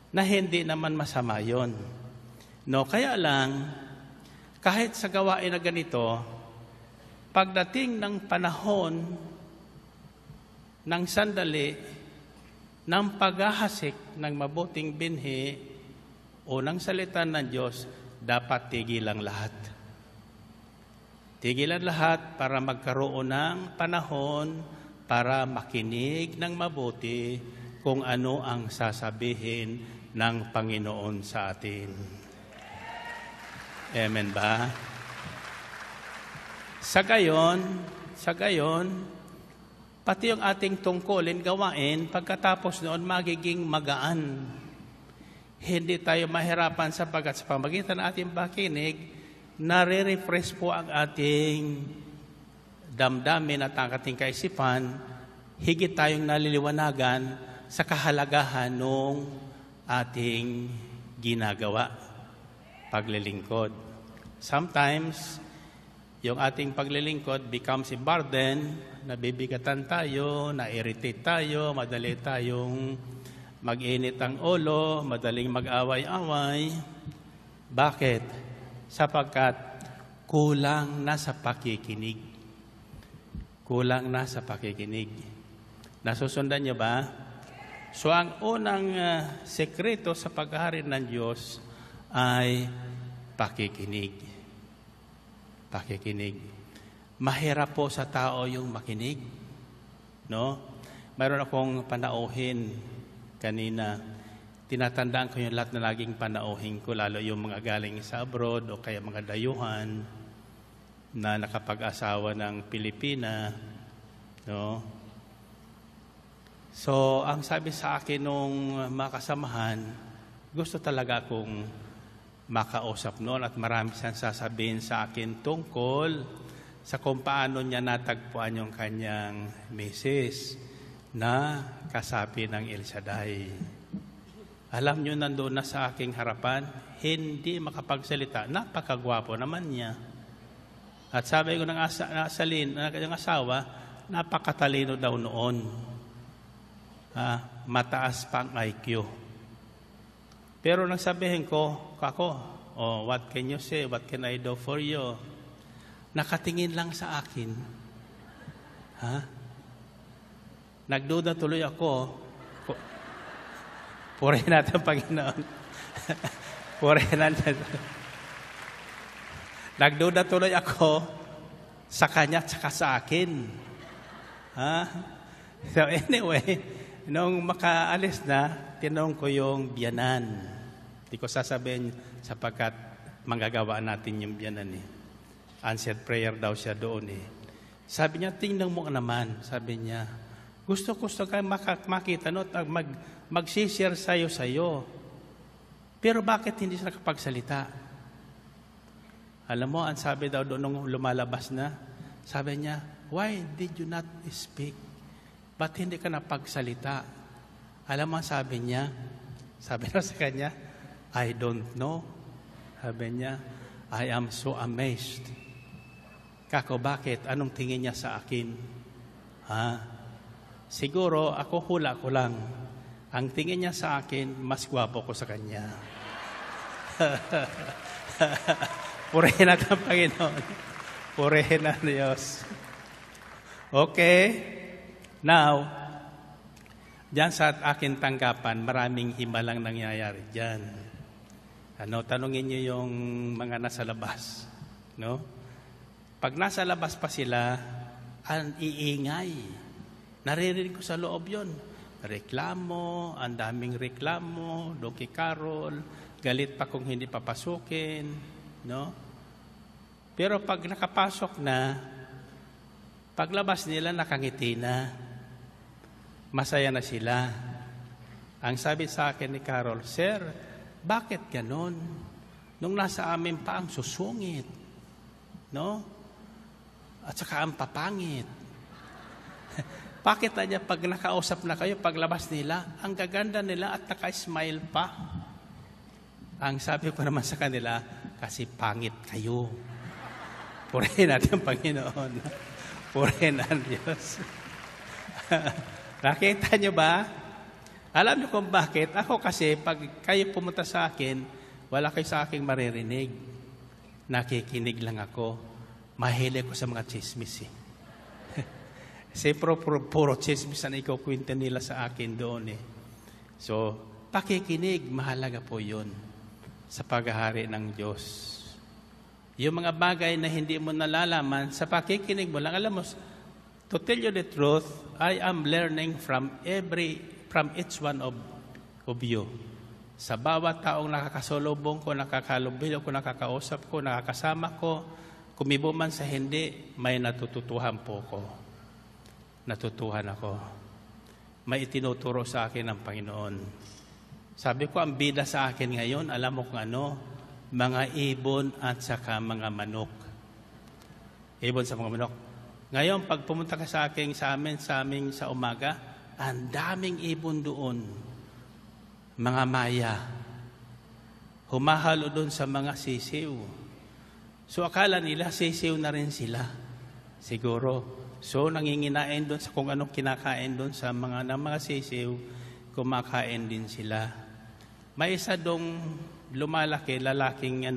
Na hindi naman masama yun. No, kaya lang, kahit sa gawain na ganito, pagdating ng panahon ng sandali ng paghahasik ng mabuting binhi o ng salita ng Diyos, dapat tigilan lahat. Tigilan lahat para magkaroon ng panahon para makinig ng mabuti kung ano ang sasabihin ng Panginoon sa atin. Amen ba? Sa gayon, pati yung ating tungkulin, gawain, pagkatapos noon magiging magaan. Hindi tayo mahirapan sapagkat sa pamagitan ng ating pakinig, nare-refresh po ang ating damdamin at ang ating kaisipan, higit tayong naliliwanagan sa kahalagahan ng ating ginagawa, paglilingkod. Sometimes, yung ating paglilingkod becomes a burden, nabibigatan tayo, na-irritate tayo, madali tayong mag-init ang ulo, madaling mag-away-away. Bakit? Sapagkat kulang na sa pakikinig. Kulang na sa pakikinig. Nasusundan niyo ba? So ang unang sekreto sa paghahari ng Diyos ay pakikinig. Pakikinig. Mahirap po sa tao yung makinig. No? Mayroon akong panauhin kanina. Tinatandaan ko yung lahat na laging panauhin ko, lalo yung mga galing sa abroad o kaya mga dayuhan na nakapag-asawa ng Pilipina. No? So, ang sabi sa akin nung makasamahan, gusto talaga akong makausap noon at marami siyang sasabihin sa akin tungkol sa kung paano niya natagpuan yung kanyang misis na kasapi ng El Shaddai. Alam niyo, nandoon na sa aking harapan, hindi makapagsalita. Napakagwapo naman niya. At sabi ko ng asawa, napakatalino daw noon. Mataas pa ang IQ. Pero nang sabihin ko, what can you say? What can I do for you? Nakatingin lang sa akin. Nagduda tuloy ako. Purihin natin ang Panginoon. Purihin natin. Nagduda tuloy ako sa kanya at saka sa akin. So anyway, nung makaalis na, tinanong ko yung biyanan. Hindi ko sasabihin sapagkat manggagawa natin yung biyanan eh. Answered prayer daw siya doon eh. Sabi niya, tingnan mo naman. Sabi niya, gusto kayo makita no, mag-share sa'yo. Pero bakit hindi siya nakapagsalita? Alam mo, ang sabi daw doon nung lumalabas na, sabi niya, why did you not speak? Ba't hindi ka napagsalita? Alam mo, sabi niya sa kanya, I don't know. Sabi niya, I am so amazed. Kako, bakit? Anong tingin niya sa akin? Siguro, ako hula ko lang. Ang tingin niya sa akin, mas gwapo ko sa kanya. Purihin natin ang Panginoon. Purihin ang Diyos. Okay? Now, diyan sa akin tanggapan, maraming himalang nangyayari diyan. Tanungin niyo yung mga nasa labas, no? Pag nasa labas pa sila, ang iingay. Naririnig ko sa loob 'yon. Reklamo, ang daming reklamo, Doki Carol, galit pa kung hindi papasukin, no? Pero pag nakapasok na, paglabas nila nakangiti na. Masaya na sila. Ang sabi sa akin ni Carol, Sir, bakit ganon? Nung nasa amin pa ang susungit. No? At saka ang papangit. Bakit na niya pag nakausap na kayo, paglabas nila, ang gaganda nila at naka-smile pa. Ang sabi ko naman sa kanila, kasi pangit kayo. Purihin natin ang Panginoon. Purihin ang Diyos. Nakita niyo ba? Alam niyo kung bakit? Ako kasi, pag kayo pumunta sa akin, wala kayo sa aking maririnig. Nakikinig lang ako. Mahilig ko sa mga chismis eh. Kasi puro chismis na ikukwento nila sa akin doon eh. So, pakikinig, mahalaga po yun sa paghahari ng Diyos. Yung mga bagay na hindi mo nalalaman, sa pakikinig mo lang, alam mo, to tell you the truth, I am learning from each one of you. Sa bawat taong nakakasalubong ko, nakakalubilo ko, nakakausap ko, nakakasama ko, kumibo man sa hindi, may natututuhan po ko. Natutuhan ako. May itinuturo sa akin ng Panginoon. Sabi ko, ang bida sa akin ngayon, alam mo kung ano, mga ibon at saka mga manok. Ibon sa mga manok. Ngayon, pag pumunta ka sa amin sa umaga, ang daming ibon doon. Mga maya. Humahalo doon sa mga sisiw. So, akala nila sisiw na rin sila. Siguro. So, nanginginain doon sa kung anong kinakain doon sa mga sisiw, kumakain din sila. May isa dong lumalaki, lalaking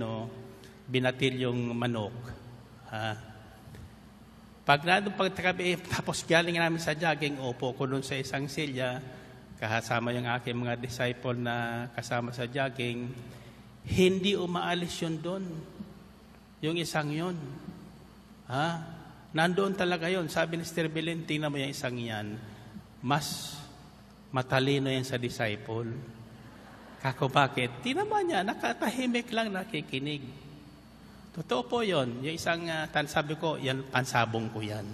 binatilyong manok. Pagkatabi, tapos galing namin sa jogging, upo ko doon sa isang silya, kasama yung aking mga disciple na kasama sa jogging, hindi umaalis yun doon. Yung isang yun. Nandoon talaga yun. Sabi ni Sister Belen, tingnan mo yung isang yan, mas matalino yan sa disciple. Kako bakit? Tingnan mo niya, nakatahimik lang nakikinig. Totoo po yun. Yung isang sabi ko, yan, pansabong ko yan.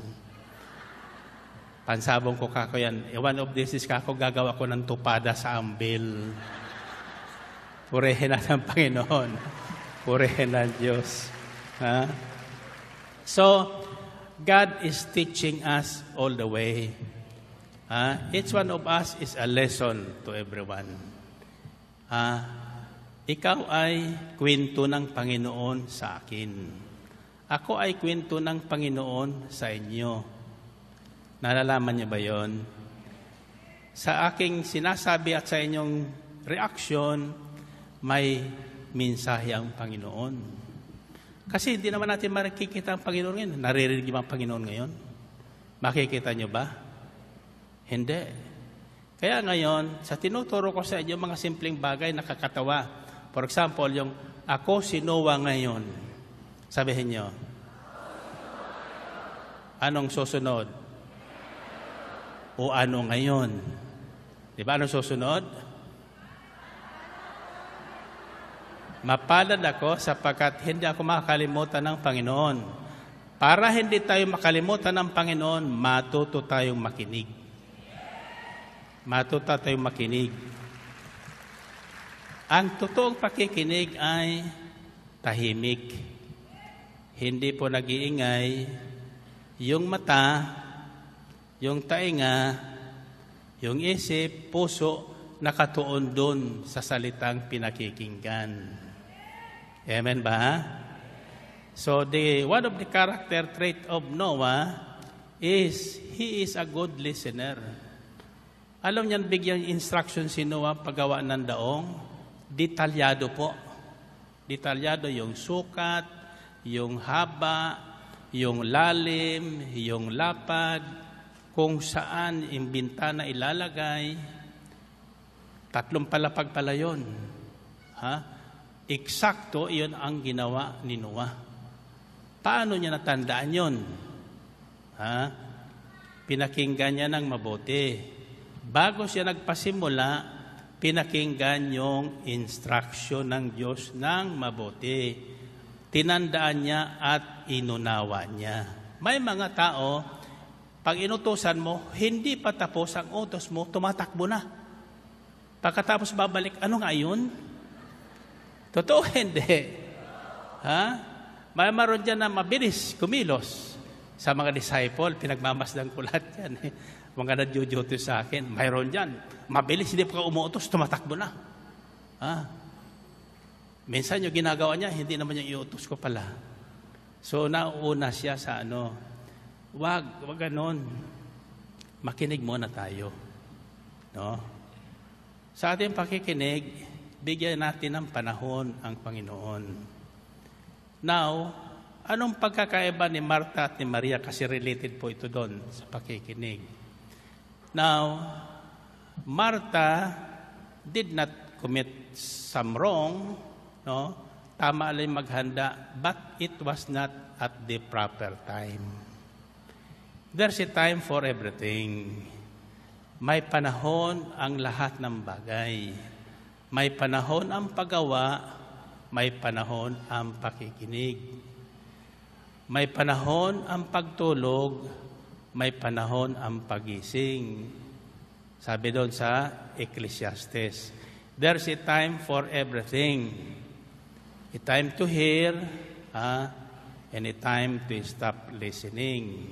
Pansabong ko kako yan. One of this is kako, gagawa ko ng tupada sa ambil. Purihin na ng Panginoon. Purihin ng Diyos. So, God is teaching us all the way. Each one of us is a lesson to everyone. Ikaw ay kwento ng Panginoon sa akin. Ako ay kwento ng Panginoon sa inyo. Nalalaman niyo ba yon? Sa aking sinasabi at sa inyong reaksyon, may mensahe ang Panginoon. Kasi hindi naman natin makikita ang Panginoon ngayon. Naririnig niyo ba ang Panginoon ngayon? Makikita niyo ba? Hindi. Kaya ngayon, sa tinuturo ko sa inyo, mga simpleng bagay nakakatawa. For example, yung ako si Noah ngayon. Sabihin niyo. Anong susunod? O ano ngayon? Di ba anong susunod? Mapalad ako sapagkat hindi ako makakalimutan ng Panginoon. Para hindi tayo makalimutan ng Panginoon, matuto tayong makinig. Matuto tayong makinig. Ang totoong pakikinig ay tahimik. Hindi po nag-iingay. Yung mata, yung tainga, yung isip, puso, nakatuon doon sa salitang pinakikinggan. Amen ba? So, one of the character trait of Noah is he is a good listener. Alam niyan, bigyan instruction si Noah paggawa ng daong. Detalyado po. Detalyado yung sukat, yung haba, yung lalim, yung lapad, kung saan yung bintana ilalagay. 3 palapag pala yun. Eksakto, iyon ang ginawa ni Noah. Paano niya natandaan yun? Pinakinggan niya ng mabuti. Bago siya nagpasimula, pinakinggan yung instruction ng Diyos ng mabuti. Tinandaan niya at inunawa niya. May mga tao, pag inutusan mo, hindi pa tapos ang utos mo, tumatakbo na. Pagkatapos babalik, ano nga yun? Totoo, hindi. May maroon dyan na mabilis, kumilos. Sa mga disciple, pinagmamasdan ko lahat yan. Mga nadyo-duty sa akin, mayroon dyan. Mabilis, hindi pa ka umuutos, tumatakbo na. Minsan yung ginagawa niya, hindi naman yung iutos ko pala. So, nauna siya sa wag ganon. Makinig muna tayo. No? Sa ating pakikinig, bigyan natin ng panahon ang Panginoon. Now, anong pagkakaiba ni Martha at ni Maria? Kasi related po ito doon sa pakikinig. Now, Martha did not commit some wrong, no? Tama lang maghanda, but it was not at the proper time. There's a time for everything. May panahon ang lahat ng bagay. May panahon ang paggawa, may panahon ang pakikinig. May panahon ang pagtulog, may panahon ang pagising. Sabi doon sa Ecclesiastes, there's a time for everything. A time to hear, and a time to stop listening.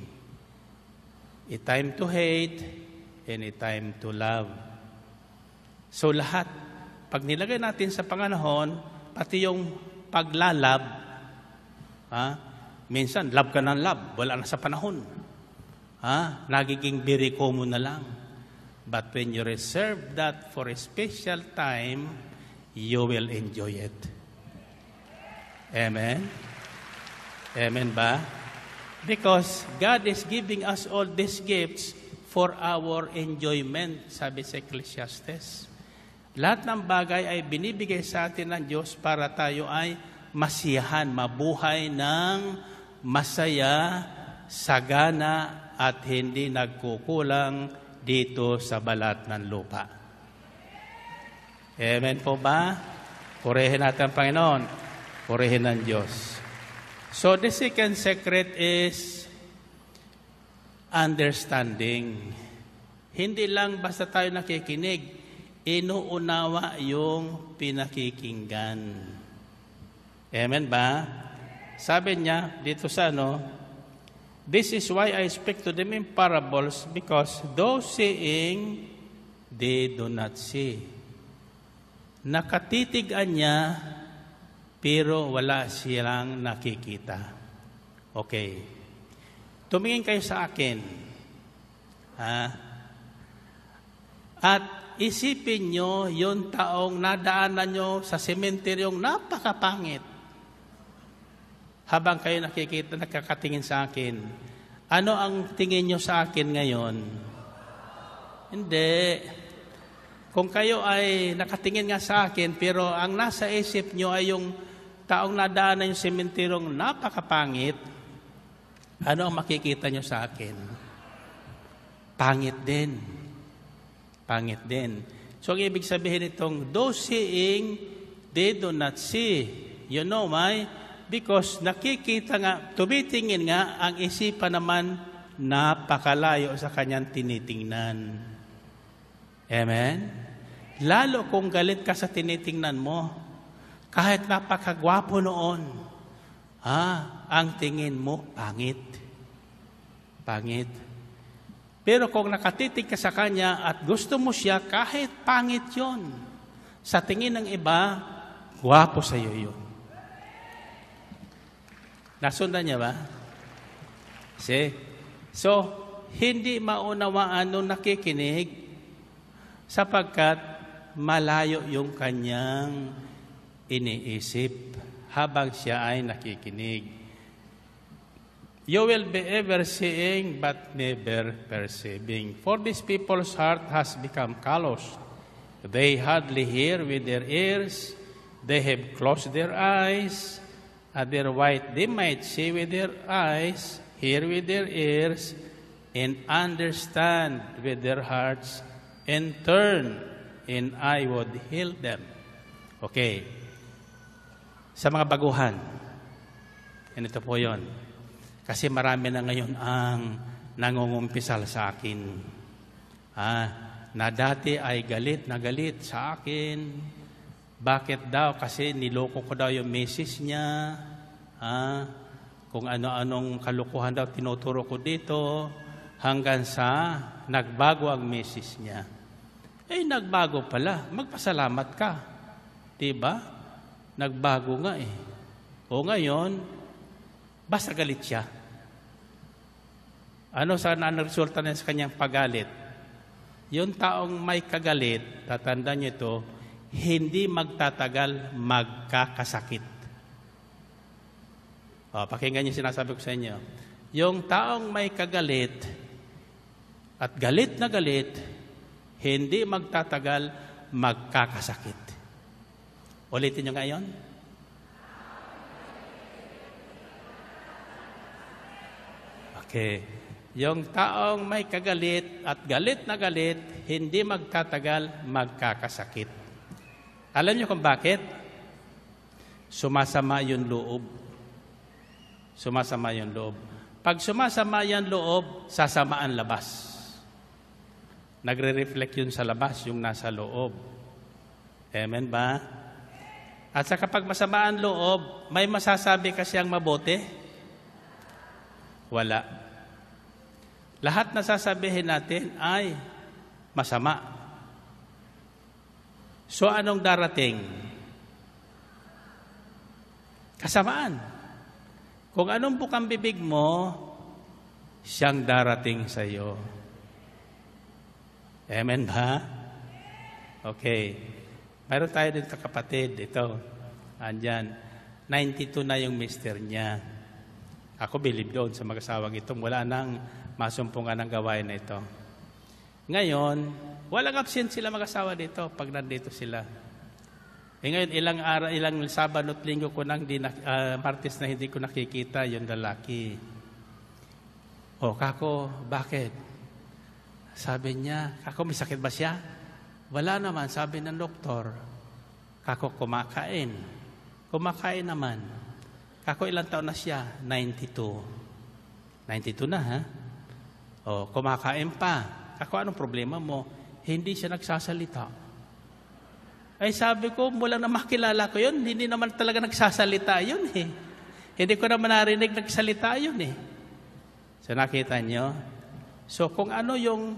A time to hate, and a time to love. So lahat, pag nilagay natin sa panganahon, pati yung paglalab, minsan love ka ng love, wala na sa panahon. Nagiging biriko mo na lang. But when you reserve that for a special time, you will enjoy it. Amen? Amen ba? Because God is giving us all these gifts for our enjoyment, sabi sa Ecclesiastes. Lahat ng bagay ay binibigay sa atin ng Diyos para tayo ay masiyahan, mabuhay ng masaya, sagana, at hindi nagkukulang dito sa balat ng lupa. Amen po ba? Purihin natin ang Panginoon. Purihin ng Diyos. So the second secret is understanding. Hindi lang basta tayo nakikinig, inuunawa yung pinakikinggan. Amen ba? Sabi niya dito sa this is why I speak to them in parables, because those seeing, they do not see. Nakatitigan niya, pero wala silang nakikita. Okay. Tumingin kayo sa akin. At isipin nyo yung taong nadaanan nyo sa sementeryong napakapangit. Habang kayo nakikita, nakakatingin sa akin, ano ang tingin nyo sa akin ngayon? Hindi. Kung kayo ay nakatingin nga sa akin, pero ang nasa isip nyo ay yung taong nadaanan yung sementeryong napakapangit, ano ang makikita nyo sa akin? Pangit din. Pangit din. So, ang ibig sabihin itong, those seeing, they do not see. You know why? Because nakikita nga, tumitingin nga, ang isipan naman napakalayo sa kanyang tinitingnan. Amen? Lalo kung galit ka sa tinitingnan mo, kahit napakagwapo noon, ang tingin mo, pangit. Pangit. Pero kung nakatitig ka sa kanya at gusto mo siya, kahit pangit yon, sa tingin ng iba, gwapo sa iyo yun. Nasundan niya ba? See? So, hindi maunawaan nung nakikinig sapagkat malayo yung kanyang iniisip habang siya ay nakikinig. You will be ever seeing but never perceiving. For these people's heart has become callous. They hardly hear with their ears. They have closed their eyes. Otherwise, they might see with their eyes, hear with their ears, and understand with their hearts, and turn, and I would heal them. Okay. Sa mga baguhan, ito po yun. Kasi marami na ngayon ang nangungumpisal sa akin. Na dati ay galit na galit sa akin. Bakit daw? Kasi niloko ko daw yung misis niya. Kung ano-anong kalukuhan daw tinuturo ko dito. Hanggang sa nagbago ang misis niya. Nagbago pala. Magpasalamat ka. Diba? Nagbago nga O ngayon, basta galit siya. Ano sana ang resulta niya sa kanyang paggalit? Yung taong may kagalit, tatandaan niyo ito, hindi magtatagal, magkakasakit. Pakinggan niyo sinasabi ko sa inyo. Yung taong may kagalit at galit na galit, hindi magtatagal, magkakasakit. Ulitin niyo ngayon. Okay. Yung taong may kagalit at galit na galit, hindi magtatagal, magkakasakit. Alam niyo kung bakit? Sumasama yung loob. Sumasama yung loob. Pag sumasama yung loob, sasama ang labas. Nagre-reflect yun sa labas, yung nasa loob. Amen ba? At sa kapag masama ang loob, may masasabi ka siyang mabuti? Wala. Lahat na sasabihin natin ay masama. So anong darating? Kasamaan. Kung anong bukang bibig mo, siyang darating sa iyo. Amen ba? Okay. Mayroon tayo dito kapatid. Ito. Andyan. 92 na yung mister niya. Ako believe doon sa mag-asawang ito. Wala nang masumpungan ng gawain na ito. Ngayon, walang absent sila mag-asawa dito pag nandito sila. Ngayon, ilang Sabado at Linggo ko nang Martes na hindi ko nakikita yung lalaki. O, kako, bakit? Sabi niya, kako, may sakit ba siya? Wala naman, sabi ng doktor. Kako, kumakain. Kumakain naman. Kako, ilang taon na siya? 92. 92 na, ha? O, kumakain pa. Kako, anong problema mo? Hindi siya nagsasalita. Ay, sabi ko, mula na makilala ko yun, hindi naman talaga nagsasalita yun, eh. Hindi ko naman narinig nagsalita yun, eh. So, nakita nyo? So, kung ano yung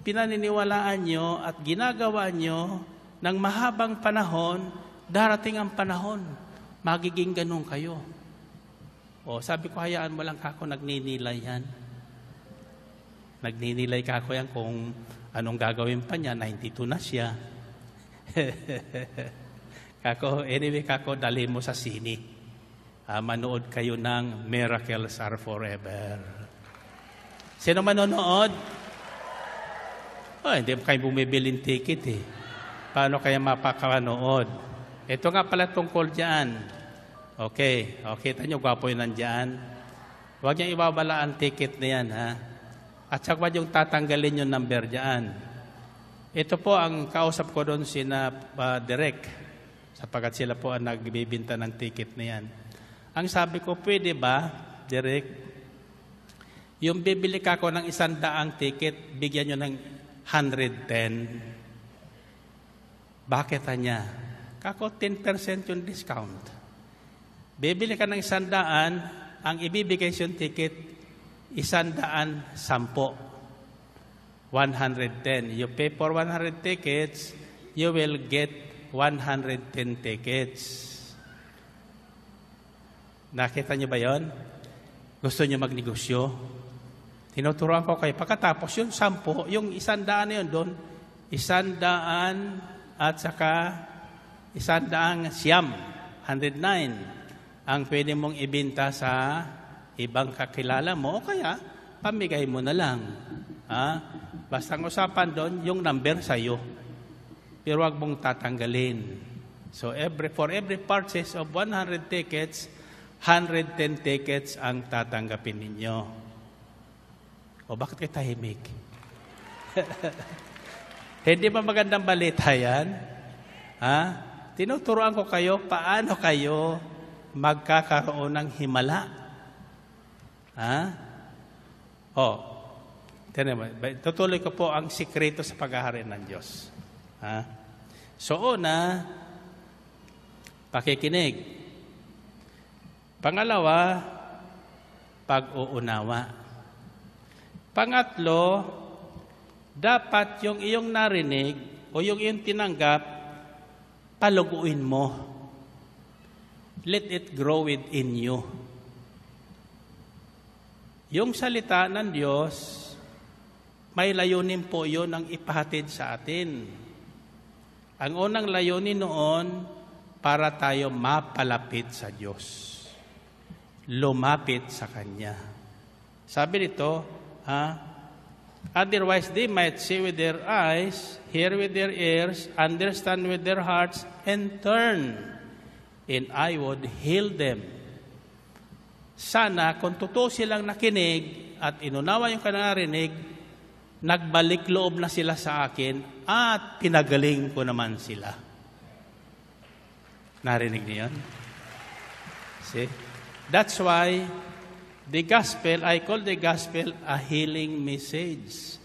pinaniniwalaan nyo at ginagawa nyo ng mahabang panahon, darating ang panahon, magiging ganun kayo. O, sabi ko, hayaan mo lang kako, nagninilay yan. Nagninilay kako yan kung anong gagawin pa niya, 92 na siya. Kako, anyway, kako, dali mo sa sini. Manood kayo ng Miracles Are Forever. Sino manonood? Oh, hindi kayo bumibiling ticket eh. Paano kaya mapakanood? Ito nga pala tungkol dyan. Okay, kita nyo, gwapo yun nandyan. Huwag niyang ibabala ang ticket na yan, ha? At saka huwag yung tatanggalin yung number dyan. Ito po ang kausap ko doon sina Direk, sapagkat sila po ang nagbibinta ng ticket na yan. Ang sabi ko, pwede ba, Direk, yung bibili ka ko ng 100 ticket, bigyan nyo ng 110. Bakit niya? Kako 10% yung discount. Bibili ka ng 100, ang ibibigay yung ticket, 110. 110. You pay for 100 tickets, you will get 110 tickets. Nakita niyo ba yon? Gusto niyo magnegosyo? Tinuturuan ko kayo. Pagkatapos yung 10, yung 100 na yun doon, 100 at saka 100 siyam, 109, ang pwede mong ibinta sa ibang kakilala mo o kaya pamigay mo na lang. Basta ang usapan doon, yung number sa'yo. Pero wag mong tatanggalin. So for every purchase of 100 tickets, 110 tickets ang tatanggapin ninyo. O bakit kayo tahimik? Hindi ba magandang balita yan? Tinuturuan ko kayo paano kayo magkakaroon ng himala. Tutuloy ko po ang sikreto sa paghahari ng Diyos. So una, pakikinig. Pangalawa, pag-uunawa. Pangatlo, dapat yung iyong narinig o yung iyong tinanggap, paluguin mo. Let it grow within you. Yung salita ng Diyos, may layunin po yun ang ipahatid sa atin. Ang unang layunin noon, para tayo mapalapit sa Diyos. Lumapit sa Kanya. Sabi nito, otherwise they might see with their eyes, hear with their ears, understand with their hearts, and turn, and I would heal them. Sana kung totoo silang nakinig at inunawa yung kanarinig, nagbalik loob na sila sa akin at pinagaling ko naman sila. Narinig niyo yun? See? That's why the gospel, I call the gospel a healing message.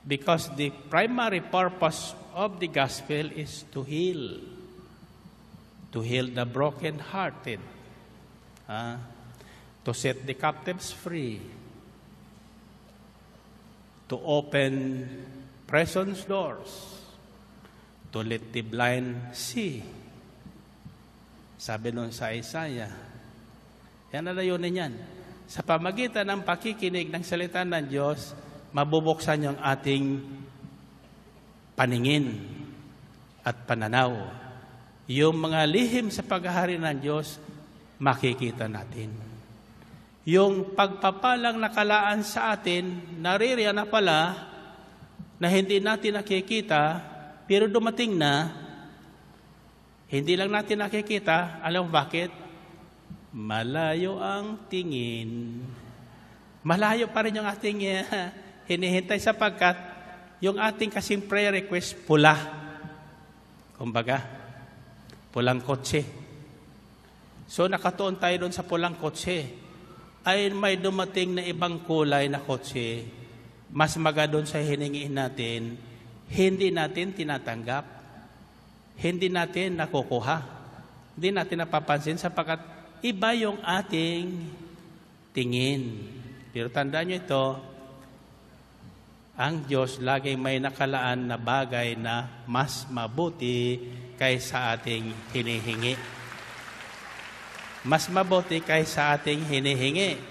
Because the primary purpose of the gospel is to heal. to heal the broken-hearted, to set the captives free, to open prison's doors, to let the blind see. Sabi nun sa Isaiah, yan na layunin yan. Sa pamagitan ng pakikinig ng salita ng Diyos, mabubuksan yung ating paningin at pananaw. Yung mga lihim sa paghahari ng Diyos, makikita natin. Yung pagpapalang nakalaan sa atin, naririyan na pala na hindi natin nakikita, pero dumating na, hindi lang natin nakikita. Alam mo bakit? Malayo ang tingin. Malayo pa rin yung ating hinihintay sapagkat yung ating kasing prayer request pula. Kumbaga, pulang kotse. So nakatuon tayo doon sa pulang kotse. Ay may dumating na ibang kulay na kotse. Mas maga doon sa hiningiin natin, hindi natin tinatanggap. Hindi natin nakukuha. Hindi natin napapansin sapagkat iba yung ating tingin. Pero tandaan nyo ito, ang Diyos laging may nakalaan na bagay na mas mabuti kaysa ating hinihingi. Mas mabuti kaysa ating hinihingi.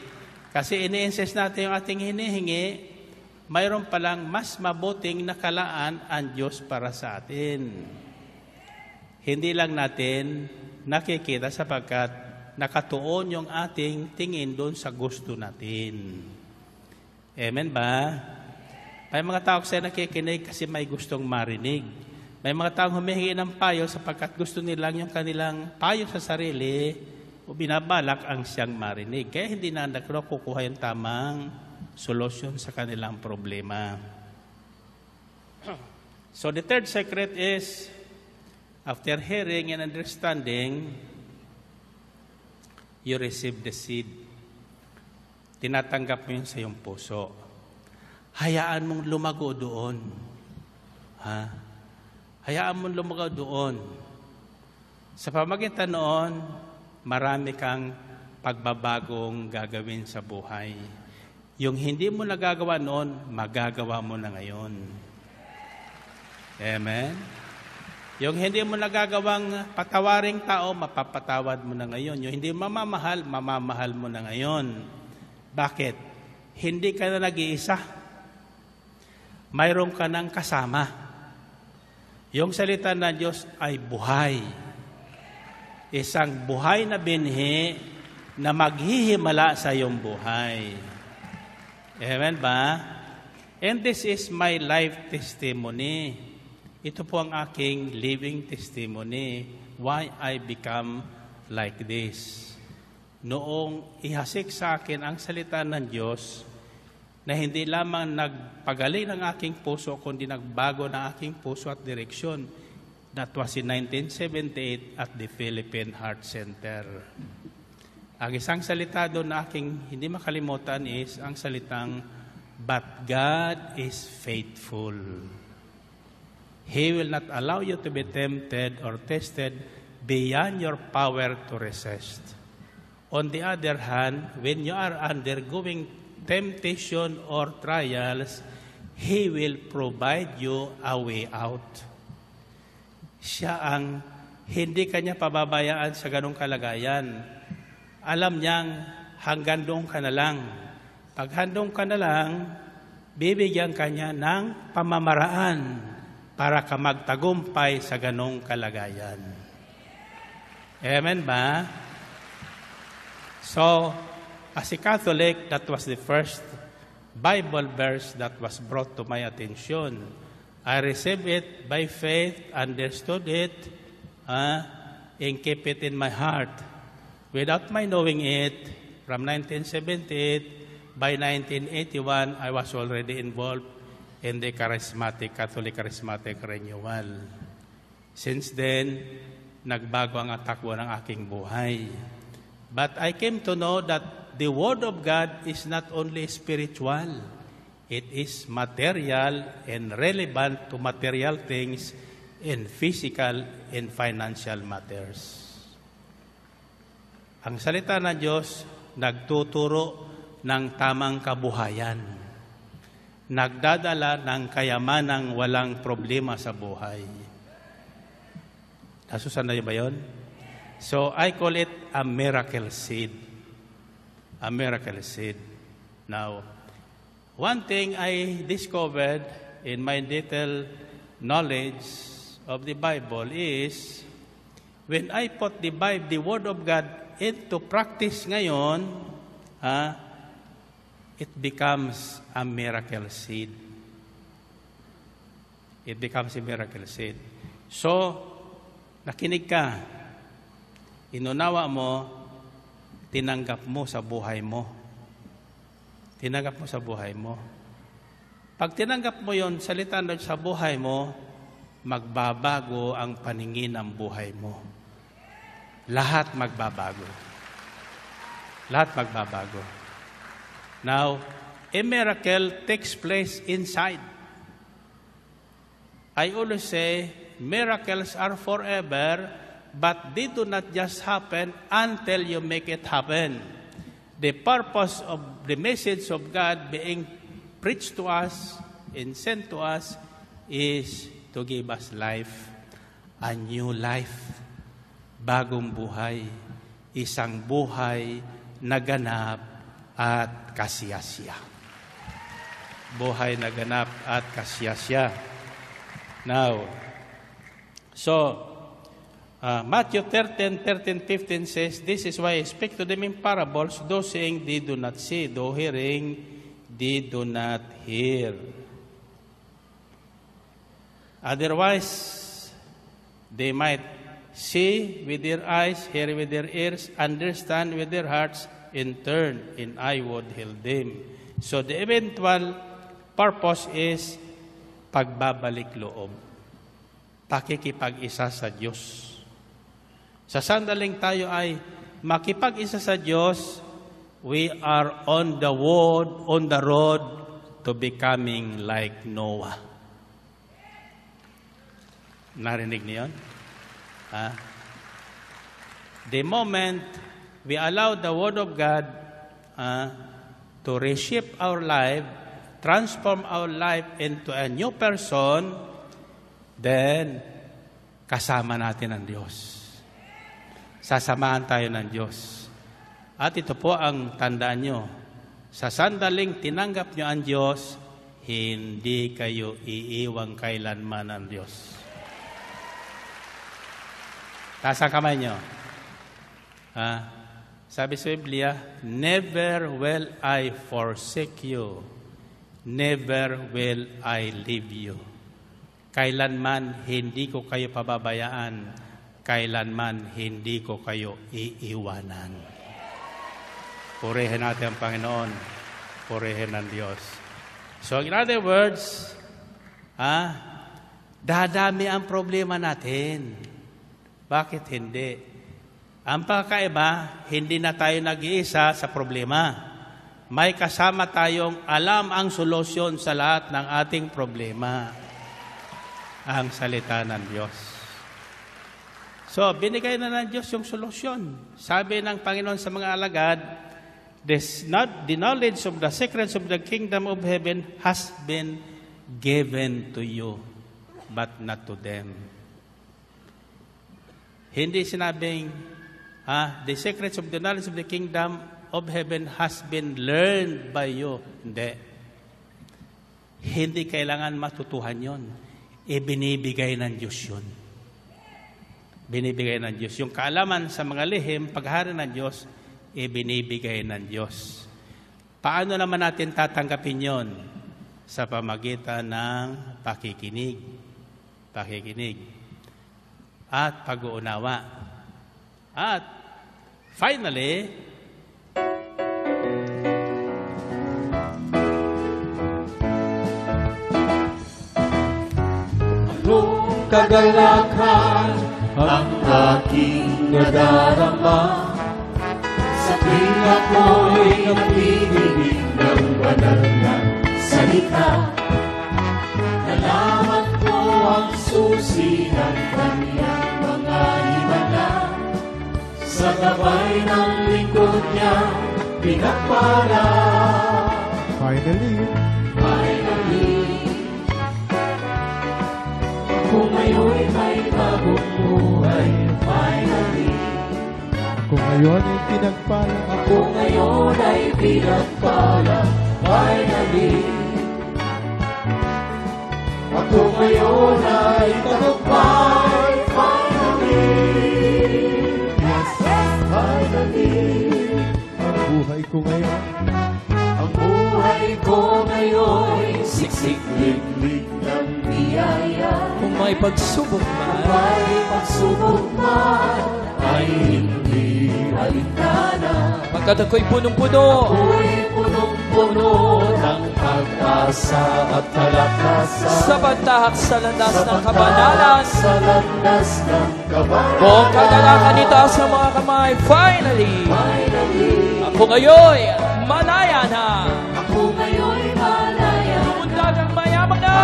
Kasi ini-insist natin yung ating hinihingi, mayroon palang mas mabuting nakalaan ang Diyos para sa atin. Hindi lang natin nakikita sapagkat nakatuon yung ating tingin doon sa gusto natin. Amen ba? May mga tao kasi nakikinig kasi may gustong marinig. May mga taong humihingi ng payo sapagkat gusto nilang yung kanilang payo sa sarili o binabalak ang siyang marinig. Kaya hindi na nakukuha yung tamang solusyon sa kanilang problema. So the third secret is, after hearing and understanding, you receive the seed. Tinatanggap mo yun sa iyong puso. Hayaan mong lumago doon. Hayaan mong lumago doon. Sa pamagitan noon, marami kang pagbabagong gagawin sa buhay. Yung hindi mo nagagawa noon, magagawa mo na ngayon. Amen? Yung hindi mo nagagawang patawaring tao, mapapatawad mo na ngayon. Yung hindi mamamahal, mamamahal mo na ngayon. Bakit? Hindi ka na nag-iisa. Mayroon ka ng kasama. Yung salita ng Diyos ay buhay. Isang buhay na binhi na maghihimala sa iyong buhay. Amen ba? And this is my life testimony. Ito po ang aking living testimony why I become like this. Noong ihasik sa akin ang salita ng Diyos na hindi lamang nagpagaling ng aking puso kundi nagbago ng aking puso at direksyon. That was in 1978 at the Philippine Heart Center. Ang isang salita doon na aking hindi makalimutan is ang salitang, "But God is faithful. He will not allow you to be tempted or tested beyond your power to resist." On the other hand, when you are undergoing temptation or trials, He will provide you a way out. Siya ang hindi kanya pababayaan sa ganong kalagayan. Alam niyang hanggang doon ka na lang. Pag handong ka na lang, bibigyan kanya ng pamamaraan para ka magtagumpay sa ganong kalagayan. Amen ba? So, as a Catholic, that was the first Bible verse that was brought to my attention. I received it by faith, understood it, and kept it in my heart. Without my knowing it, from 1978, by 1981, I was already involved in the Catholic Charismatic Renewal. Since then, nagbago ang takbo ng aking buhay. But I came to know that the Word of God is not only spiritual, it is material and relevant to material things in physical and financial matters. Ang salita ng Diyos, nagtuturo ng tamang kabuhayan. Nagdadala ng kayamanang walang problema sa buhay. Nasusan na ba yun? So, I call it a miracle seed. A miracle seed. Now, one thing I discovered in my detailed knowledge of the Bible is when I put the Word of God into practice ngayon, it becomes a miracle seed. It becomes a miracle seed. So, nakinig ka, inunawa mo, tinanggap mo sa buhay mo. Tinanggap mo sa buhay mo. Pag tinanggap mo yon, salita na sa buhay mo, magbabago ang paningin ng buhay mo. Lahat magbabago. Lahat magbabago. Now, a miracle takes place inside. I always say, miracles are forever, but they do not just happen until you make it happen. The purpose of the message of God being preached to us and sent to us is to give us life, a new life, bagong buhay, isang buhay na ganap at kasiyasya. Buhay na ganap at kasiyasya. Now, so, Matthew 13:15 says, "This is why I speak to them in parables, though saying they do not see, though hearing they do not hear. Otherwise, they might see with their eyes, hear with their ears, understand with their hearts, in turn, and I would heal them." So the eventual purpose is pagbabalik loob. Pakikipag-isa sa Diyos. Sa sandaling tayo ay makipag-isa sa Diyos, we are on the road to becoming like Noah. Narinig niyo yun? The moment we allow the Word of God to reshape our life, transform our life into a new person, then kasama natin ang Diyos. Sasamahan tayo ng Diyos. At ito po ang tandaan nyo. Sa sandaling tinanggap nyo ang Diyos, hindi kayo iiwang kailanman ng Diyos. Taas ang kamay nyo. Sabi sa Biblia, "Never will I forsake you. Never will I leave you." Kailanman hindi ko kayo pababayaan. Kailanman hindi ko kayo iiwanan. Purihin natin ang Panginoon. Purihin ang Diyos. So in other words, dadami ang problema natin. Bakit hindi? Ang pagkaiba, hindi na tayo nag-iisa sa problema. May kasama tayong alam ang solusyon sa lahat ng ating problema. Ang salita ng Diyos. So, binigay na ng Diyos yung solusyon. Sabi ng Panginoon sa mga alagad, the knowledge of the secrets of the kingdom of heaven has been given to you, but not to them. Hindi sinabing, the secrets of the knowledge of the kingdom of heaven has been learned by you. Hindi. Hindi kailangan matutuhan yon. Ibinibigay ng Diyos yun. Binibigay ng Diyos. Yung kaalaman sa mga lihim, paghari ng Diyos, ibinibigay ng Diyos. Paano naman natin tatanggapin yon? Sa pamagitan ng pakikinig. Pakikinig. At pag-uunawa. At finally, anong kagalakan ang aking nadarama sa tuwing ako'y nakikinig ng banal na salita. Nalaman ko ang susi ng kanyang mga himala sa gabay ng kanyang pinagpala. Finally, Ako ngayon'y may bagong buhay. Finally, ako ngayon ay pinagpala. ako ngayon ay pinagpala. Finally, ako ngayon ay tagumpay. Finally, yes, finally, Ang buhay ko ngayon, ang buhay ko ngayon'y siksik-liglig ng biyaya. Kung may pagsubok man, May pagsubok man ay hindi alintana. pagkat ako'y punong-puno Ako'y punong-puno ng pag-asa at kalakasan. sa bantahak sa landas ng kabanalan. Sa landas ng kabanalan. Kung kadalakan nito sa mga kamay, finally, Finally, ako ngayon, malaya na. ako ngayon'y malaya. Lumundag ang mayaman na.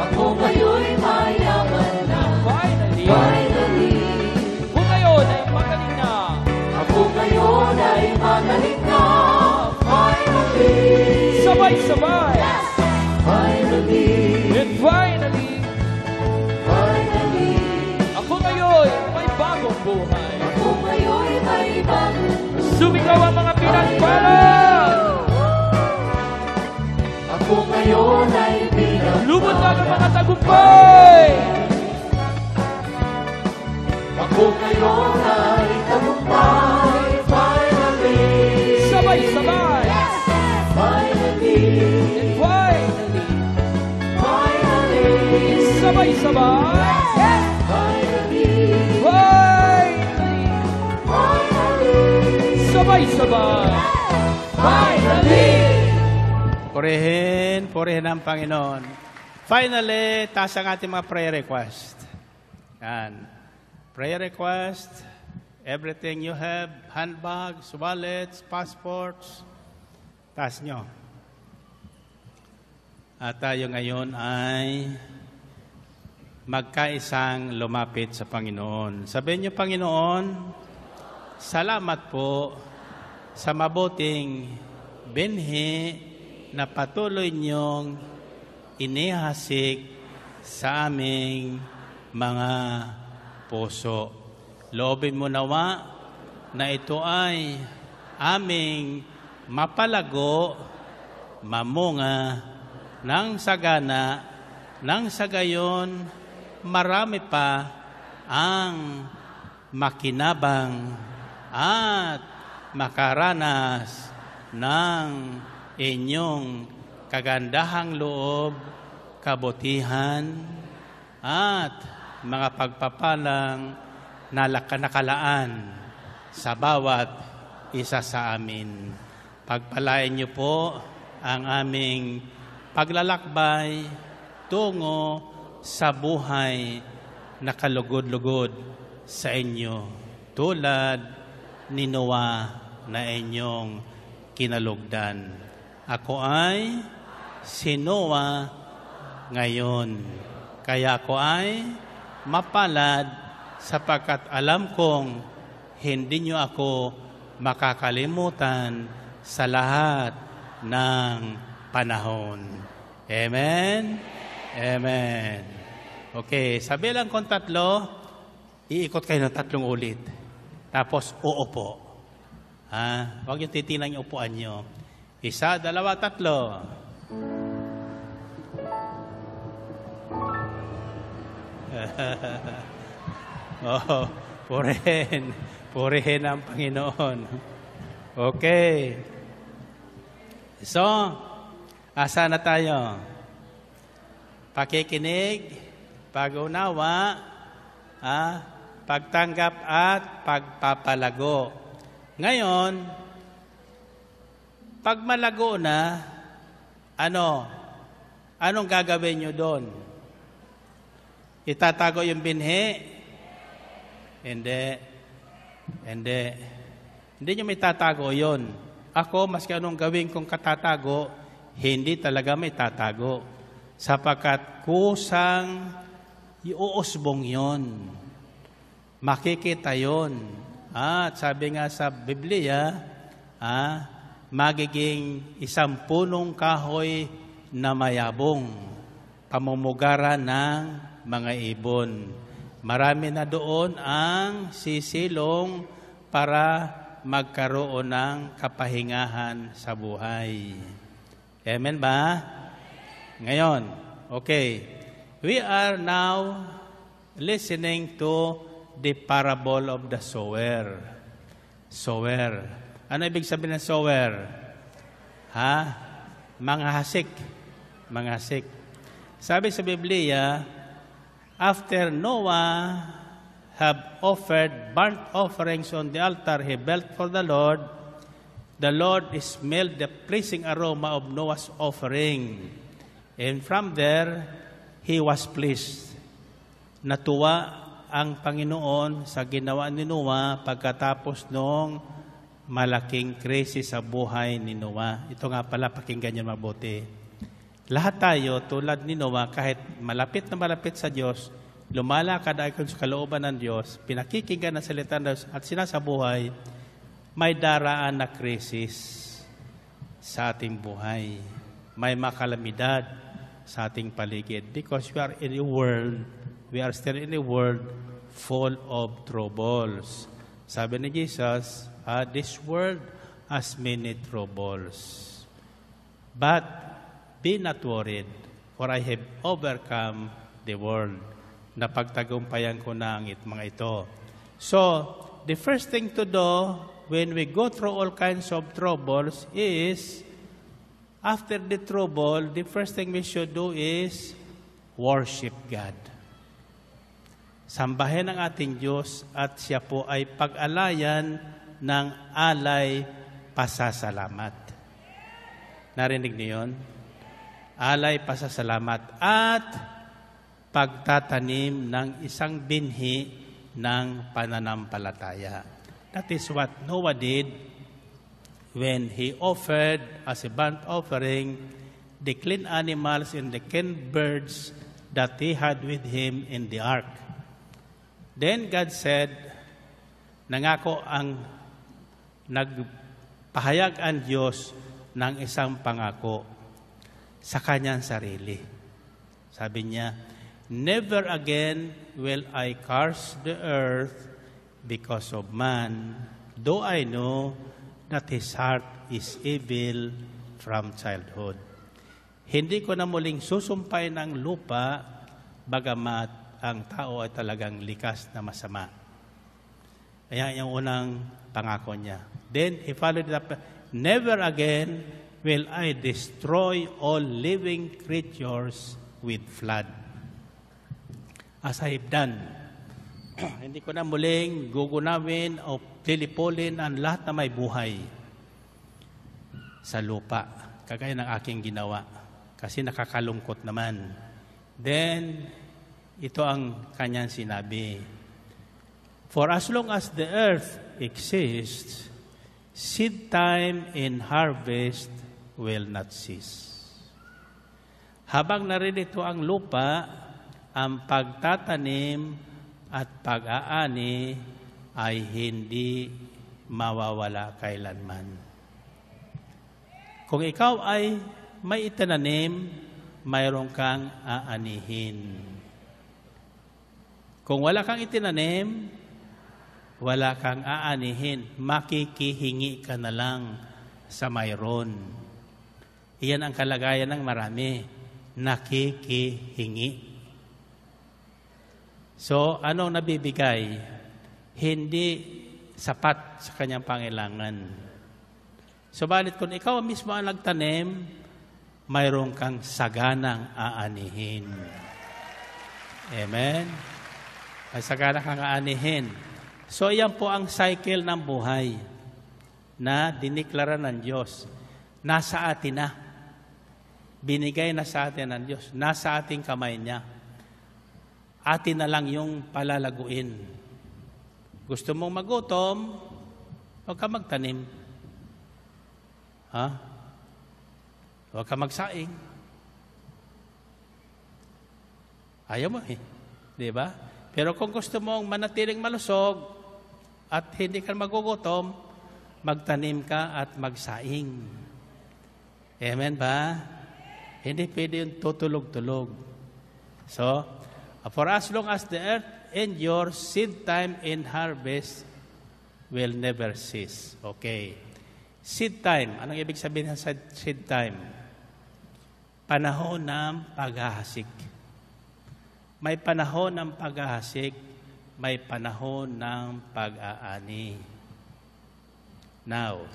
Ako ngayon'y mayaman na. Finally, Finally, ako ngayon ay magaling na. ako ngayon ay magaling na. Finally, Sabay-sabay. finally, And finally, finally, ako ngayon may bagong buhay. ako ngayon'y may bagong. Sumigaw ang mga pinagpala. Ako ngayon ay Lumundag ang mga tagumpay. Ako ngayon ay tagumpay. Finally, Sabay-sabay. finally, And finally, finally, sabay-sabay. finally, Finally, finally, sabay-sabay. finally. Purihin ang Panginoon. Finally, taas ang ating mga prayer request. Yan. Prayer request, everything you have, handbags, wallets, passports, taas nyo. At tayo ngayon ay magkaisang lumapit sa Panginoon. Sabihin nyo, Panginoon, salamat po sa mabuting binhi na patuloy niyong inihasik sa aming mga puso. Loobin mo nawa na ito ay aming mapalago, mamunga, ng sagana, nang sa gayon marami pa ang makinabang at makaranas ng inyong kagandahang loob, kabutihan, at mga pagpapalang nakalaan sa bawat isa sa amin. Pagpalain niyo po ang aming paglalakbay tungo sa buhay na kalugod-lugod sa inyo, tulad ni Noah na inyong kinalugdan. Ako ay si Noah ngayon. Kaya ako ay mapalad sapagkat alam kong hindi nyo ako makakalimutan sa lahat ng panahon. Amen? Amen. Okay, sabi lang kung 3, iikot kayo ng 3 ulit. Tapos uupo. Huwag yung titinan yung upuan nyo. 1, 2, 3. Oh, purihin ang Panginoon. Okay. So, asa na tayo? Pakikinig, pag-unawa, pagtanggap at pagpapalago. Ngayon, pag malago na, anong gagawin nyo doon? Itatago yung binhi? Hindi. Hindi nyo may tatago yun. Ako, maski anong gawin kong katatago, hindi talaga may tatago. Sapagkat kusang iuusbong yon. makikita yon. At sabi nga sa Biblia, magiging isang punong kahoy na mayabong, pamumugaran ng mga ibon. Marami na doon ang sisilong para magkaroon ng kapahingahan sa buhay. Amen ba? Ngayon, okay. We are now listening to the parable of the sower. Sower. Ano ibig sabihin ng sower? Manghasik. Manghasik. Sabi sa Biblia, after Noah have offered burnt offerings on the altar he built for the Lord smelled the pleasing aroma of Noah's offering. And from there, he was pleased. Natuwa ang Panginoon sa ginawa ni Noah pagkatapos nung malaking krisis sa buhay ni Noah. Ito nga pala, pakinggan niyo mabuti. Lahat tayo, tulad ni Noah, kahit malapit na malapit sa Diyos, lumalakad ayon sa kalooban ng Diyos, pinakikinggan ang salita ng Diyos at sinasabuhay, may daraan na krisis sa ating buhay. May makalamidad sa ating paligid because we are still in a world full of troubles. Sabi ni Jesus, this world has many troubles. But be not worried, for I have overcome the world. Napagtagumpayan ko na ang mga ito. So, the first thing to do when we go through all kinds of troubles is, after the trouble, the first thing we should do is worship God. Sambahin ang ating Diyos at siya po ay pag-alayan ng alay pasasalamat. Narinig niyo yun? Alay pasasalamat at pagtatanim ng isang binhi ng pananampalataya. That is what Noah did when he offered as a burnt offering the clean animals and the clean birds that he had with him in the ark. Then God said, nagpahayag ang Diyos ng isang pangako sa kanyang sarili. Sabi niya, never again will I curse the earth because of man, though I know that his heart is evil from childhood. Hindi ko na muling susumpay ng lupa, bagamat ang tao ay talagang likas na masama. Ayan yung unang pangako niya. Then he followed it up, never again will I destroy all living creatures with flood. As I have done, hindi ko na muling gugunawin o lilipulin ang lahat na may buhay sa lupa, kagaya ng aking ginawa. Kasi nakakalungkot naman. Then, ito ang kanyang sinabi. For as long as the earth exists, seed time and harvest will not cease. Habang naririto ang lupa, ang pagtatanim at pag-aani ay hindi mawawala kailanman. Kung ikaw ay may itinanim, mayroon kang aanihin. Kung wala kang itinanim, wala kang aanihin. Makikihingi ka na lang sa mayroon. Iyan ang kalagayan ng marami. Nakikihingi. So, anong nabibigay? Hindi sapat sa kanyang pangailangan. Subalit kung ikaw mismo ang nagtanim, mayroon kang saganang aanihin. Amen? May sagana kang aanihin. So, yan po ang cycle ng buhay na diniklara ng Diyos. Nasa atin na. Binigay na sa atin ng Diyos. Nasa ating kamay niya. Atin na lang yung palalaguin. Gusto mong magutom, huwag ka magtanim. Huwag ka magsaing. Ayaw mo eh. Di ba? Pero kung gusto mong manatiling malusog at hindi ka magugutom, magtanim ka at magsaing. Amen ba? Hindi pwede yung tutulog-tulog. So, for as long as the earth endures, seed time and harvest will never cease. Okay. Seed time. Anong ibig sabihin sa seed time? Panahon ng paghahasik. May panahon ng paghahasik, may panahon ng pag-aani. Now,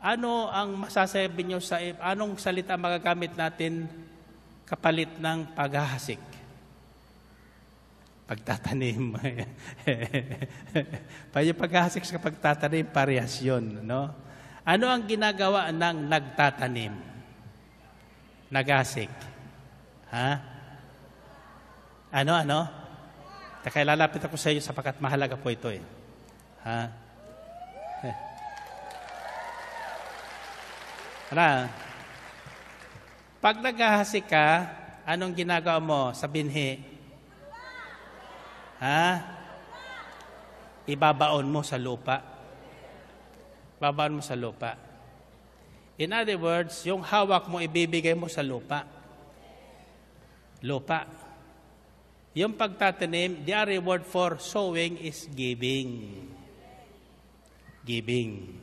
ano ang masasabi nyo anong salita magagamit natin kapalit ng paghahasik? Pagtatanim. Yung paghahasik sa pagtatanim, parehas yun. No? Ano ang ginagawa ng nagtatanim? Naghasik. Ha? Ano? Taka, lalapit ako sa iyo sapagkat mahalaga po ito eh. Ha? Pag naghahasik ka, anong ginagawa mo sa binhi? Ha? Ibabaon mo sa lupa. Babaon mo sa lupa. In other words, yung hawak mo, ibibigay mo sa lupa. Lupa. Yung pagtatanim, the other word for sowing is giving. Giving.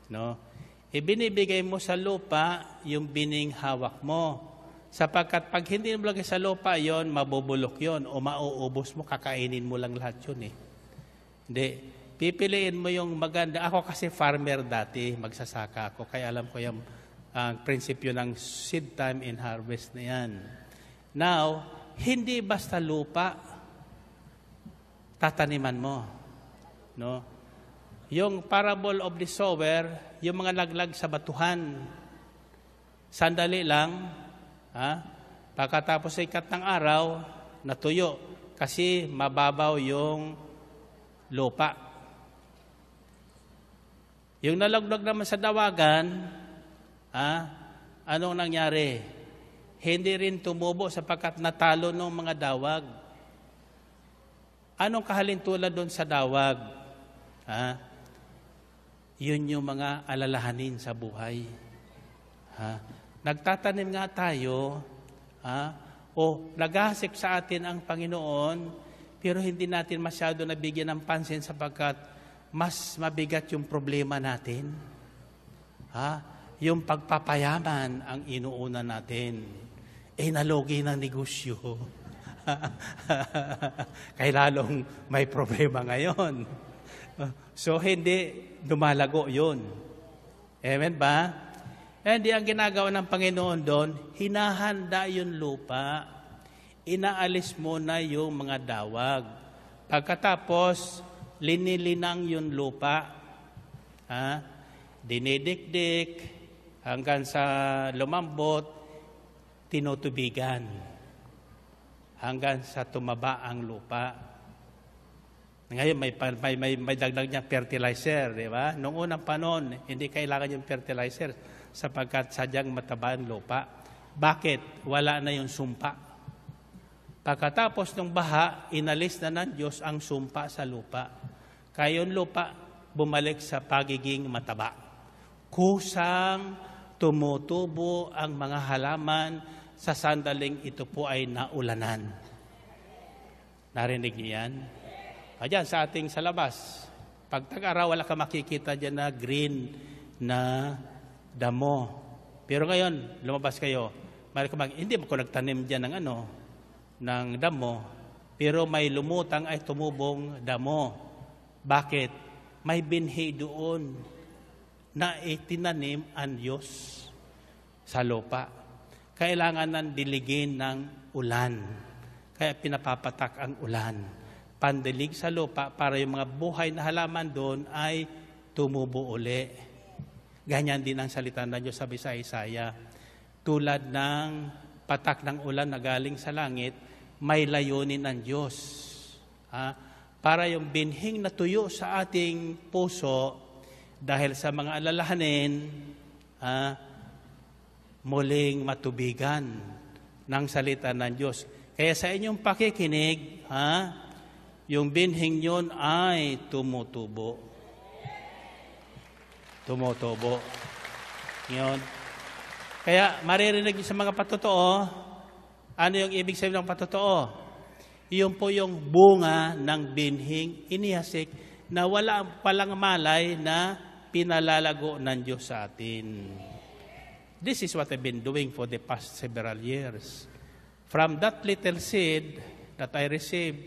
No? Ibinibigay mo sa lupa yung bining hawak mo. Sapagkat pag hindi mo lagay sa lupa yon, mabubulok yon o mauubos mo, kakainin mo lang lahat yun eh. Hindi. Pipiliin mo yung maganda. Ako kasi farmer dati, magsasaka ako. Kaya alam ko yung prinsipyo ng seed time and harvest na yan. Now, hindi basta lupa tataniman mo. No? Yung parable of the sower, yung mga laglag sa batuhan, sandali lang, pagkatapos ay ikat ng araw, natuyo. Kasi mababaw yung lupa. Yung nalaglag naman sa dawagan, anong nangyari? Hindi rin tumubo sapagkat natalo ng mga dawag. Anong kahalintulad doon sa dawag? Yun yung mga alalahanin sa buhay. Nagtatanim nga tayo, o naghahasik sa atin ang Panginoon, pero hindi natin masyado nabigyan ng pansin sapagkat mas mabigat yung problema natin. Yung pagpapayaman ang inuuna natin. Nalugi ng negosyo. Kaya lalong may problema ngayon. So, hindi dumalago yun. Amen ba? Hindi ang ginagawa ng Panginoon doon, hinahanda yung lupa, inaalis mo na yung mga dawag. Pagkatapos, linilinang yung lupa, dinidikdik, hanggang sa lumambot, tinutubigan, hanggang sa tumaba ang lupa. Ngayon, may dagdag niyang fertilizer, di ba? Noong unang panahon, hindi kailangan yung fertilizer sapagkat sadyang mataba ang lupa. Bakit? Wala na yung sumpa. Pagkatapos ng baha, inalis na ng Diyos ang sumpa sa lupa. Kaya yung lupa, bumalik sa pagiging mataba. Kusang tumutubo ang mga halaman sa sandaling ito po ay naulanan. Narinig niyo yan? Ayan, sa ating sa labas, pag tag-araw, wala ka makikita dyan na green na damo. Pero ngayon, lumabas kayo, hindi mo ko nagtanim dyan ng damo, pero may lumutang ay tumubong damo. Bakit? May binhi doon na itinanim ang Diyos sa lupa. Kailangan ng diligin ng ulan. Kaya pinapapatak ang ulan. Pandilig sa lupa para yung mga buhay na halaman doon ay tumubo uli. Ganyan din ang salita ng Diyos, sabi sa Isaiah. Tulad ng patak ng ulan na galing sa langit, may layunin ng Diyos. Para yung binhing natuyo sa ating puso dahil sa mga alalahanin, muling matubigan ng salita ng Diyos. Kaya sa inyong pakikinig, yung binhing yun ay tumutubo. Tumutubo. Yun. Kaya maririnig niyo sa mga patotoo, ano yung ibig sabihin ng patotoo? Yun po yung bunga ng binhing inihasik na wala palang malay na pinalalago ng Diyos sa atin. This is what I've been doing for the past several years. From that little seed that I received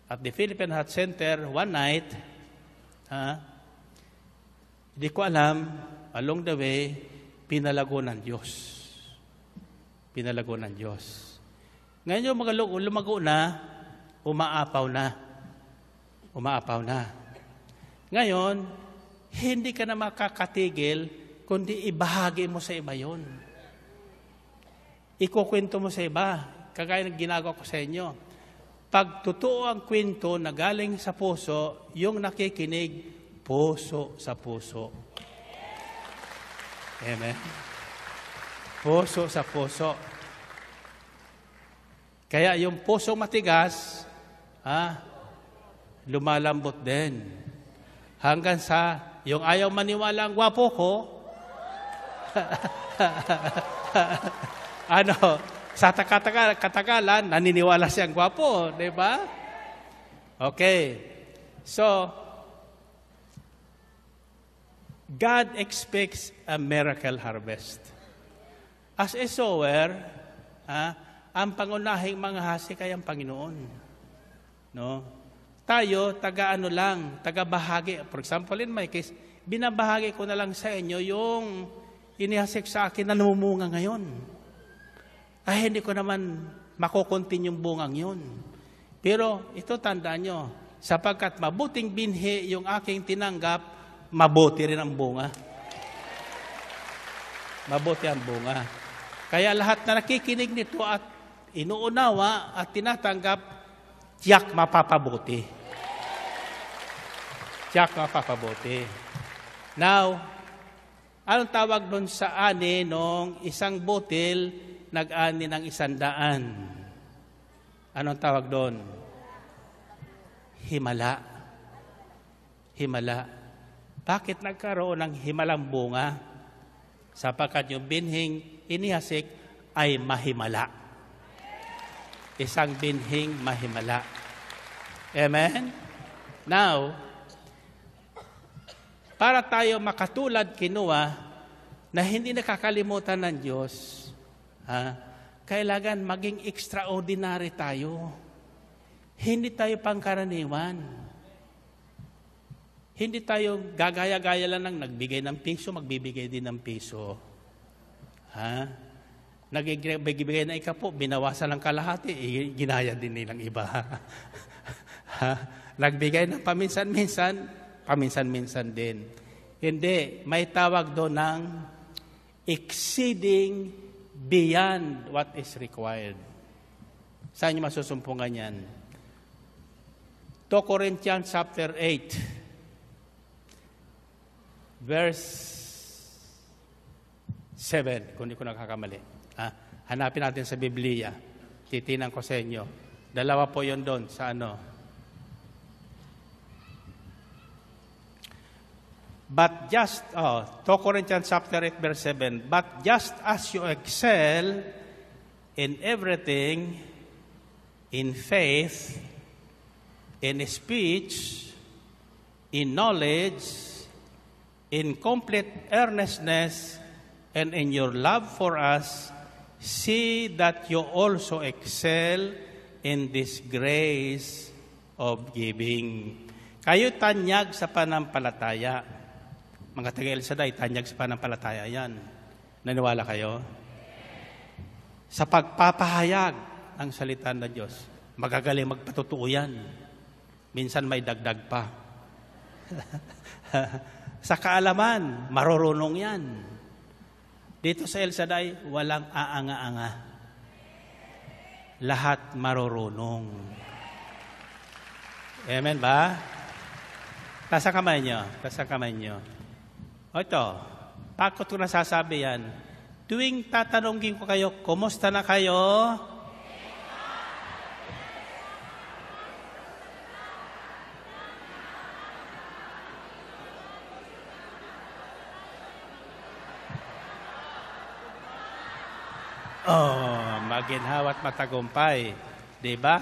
at the Philippine Heart Center one night, hindi ko alam, along the way, pinalago ng Diyos. Pinalago ng Diyos. Ngayon yung mga lumago na, umaapaw na. Umaapaw na. Ngayon, hindi ka na makakatigil, kundi ibahagi mo sa iba yun. Ikukwento mo sa iba, kagaya ng ginagawa ko sa inyo. Pag totoo ang kwento na galing sa puso, yung nakikinig, puso sa puso. Amen? Puso sa puso. Kaya yung puso matigas, lumalambot din. Hanggang sa, yung ayaw maniwala ang gwapo ko, sa katagalan, naniniwala siyang gwapo, di ba? Okay. So, God expects a miracle harvest. As a sower, ang pangunahing mga hasik ay ang Panginoon. No? Tayo, taga-bahagi. For example, in my case, binabahagi ko na lang sa inyo yung inihasik sa akin na namumunga ngayon. Ay, hindi ko naman makukontin yung bungang yun. Pero ito tandaan nyo, sapagkat mabuting binhi yung aking tinanggap, mabuti rin ang bunga. Mabuti ang bunga. Kaya lahat na nakikinig nito at inuunawa at tinatanggap, tiyak mapapabuti. Tiyak mapapabuti. Now, anong tawag doon sa ani nung isang butil nag-ani ng 100? Anong tawag doon? Himala. Himala. Bakit nagkaroon ng himalang bunga? Sapagkat yung binhing inihasik ay mahimala. Isang binhing mahimala. Amen? Now, para tayo makatulad kinuha na hindi nakakalimutan ng Diyos, kailangan maging extraordinary tayo. Hindi tayo pangkaraniwan. Hindi tayo gagaya-gaya lang ng nagbigay ng piso, magbibigay din ng piso. Nagbibigay na ikapo, binawasan ng kalahati, ginaya din nilang iba. Nagbigay ng paminsan-minsan, paminsan-minsan din. Hindi, may tawag doon ng exceeding beyond what is required. Saan niyo masusumpungan yan? 2 Corinthians chapter 8, verse 7, kung di ko nakakamali. Hanapin natin sa Biblia. Titinan ko sa inyo. Dalawa po yun doon sa But just, 2 Corinthians chapter 8, verse 7, but just as you excel in everything, in faith, in speech, in knowledge, in complete earnestness, and in your love for us, see that you also excel in this grace of giving. Kayo tanyag sa panampalataya. Mga taga-El Shaddai, tanyag sa panampalataya yan. Naniwala kayo? Sa pagpapahayag ng salita ng Diyos, magagaling magpatutuo yan. Minsan may dagdag pa. Sa kaalaman, marurunong yan. Dito sa El Shaddai, walang aanga-anga. Lahat marurunong. Amen ba? Tasa kamay nyo. Tasa kamay nyo. O ito, bakit ko nasasabi yan? Tuwing tatanungin ko kayo, kumusta na kayo? Maginhawa at matagumpay. Diba?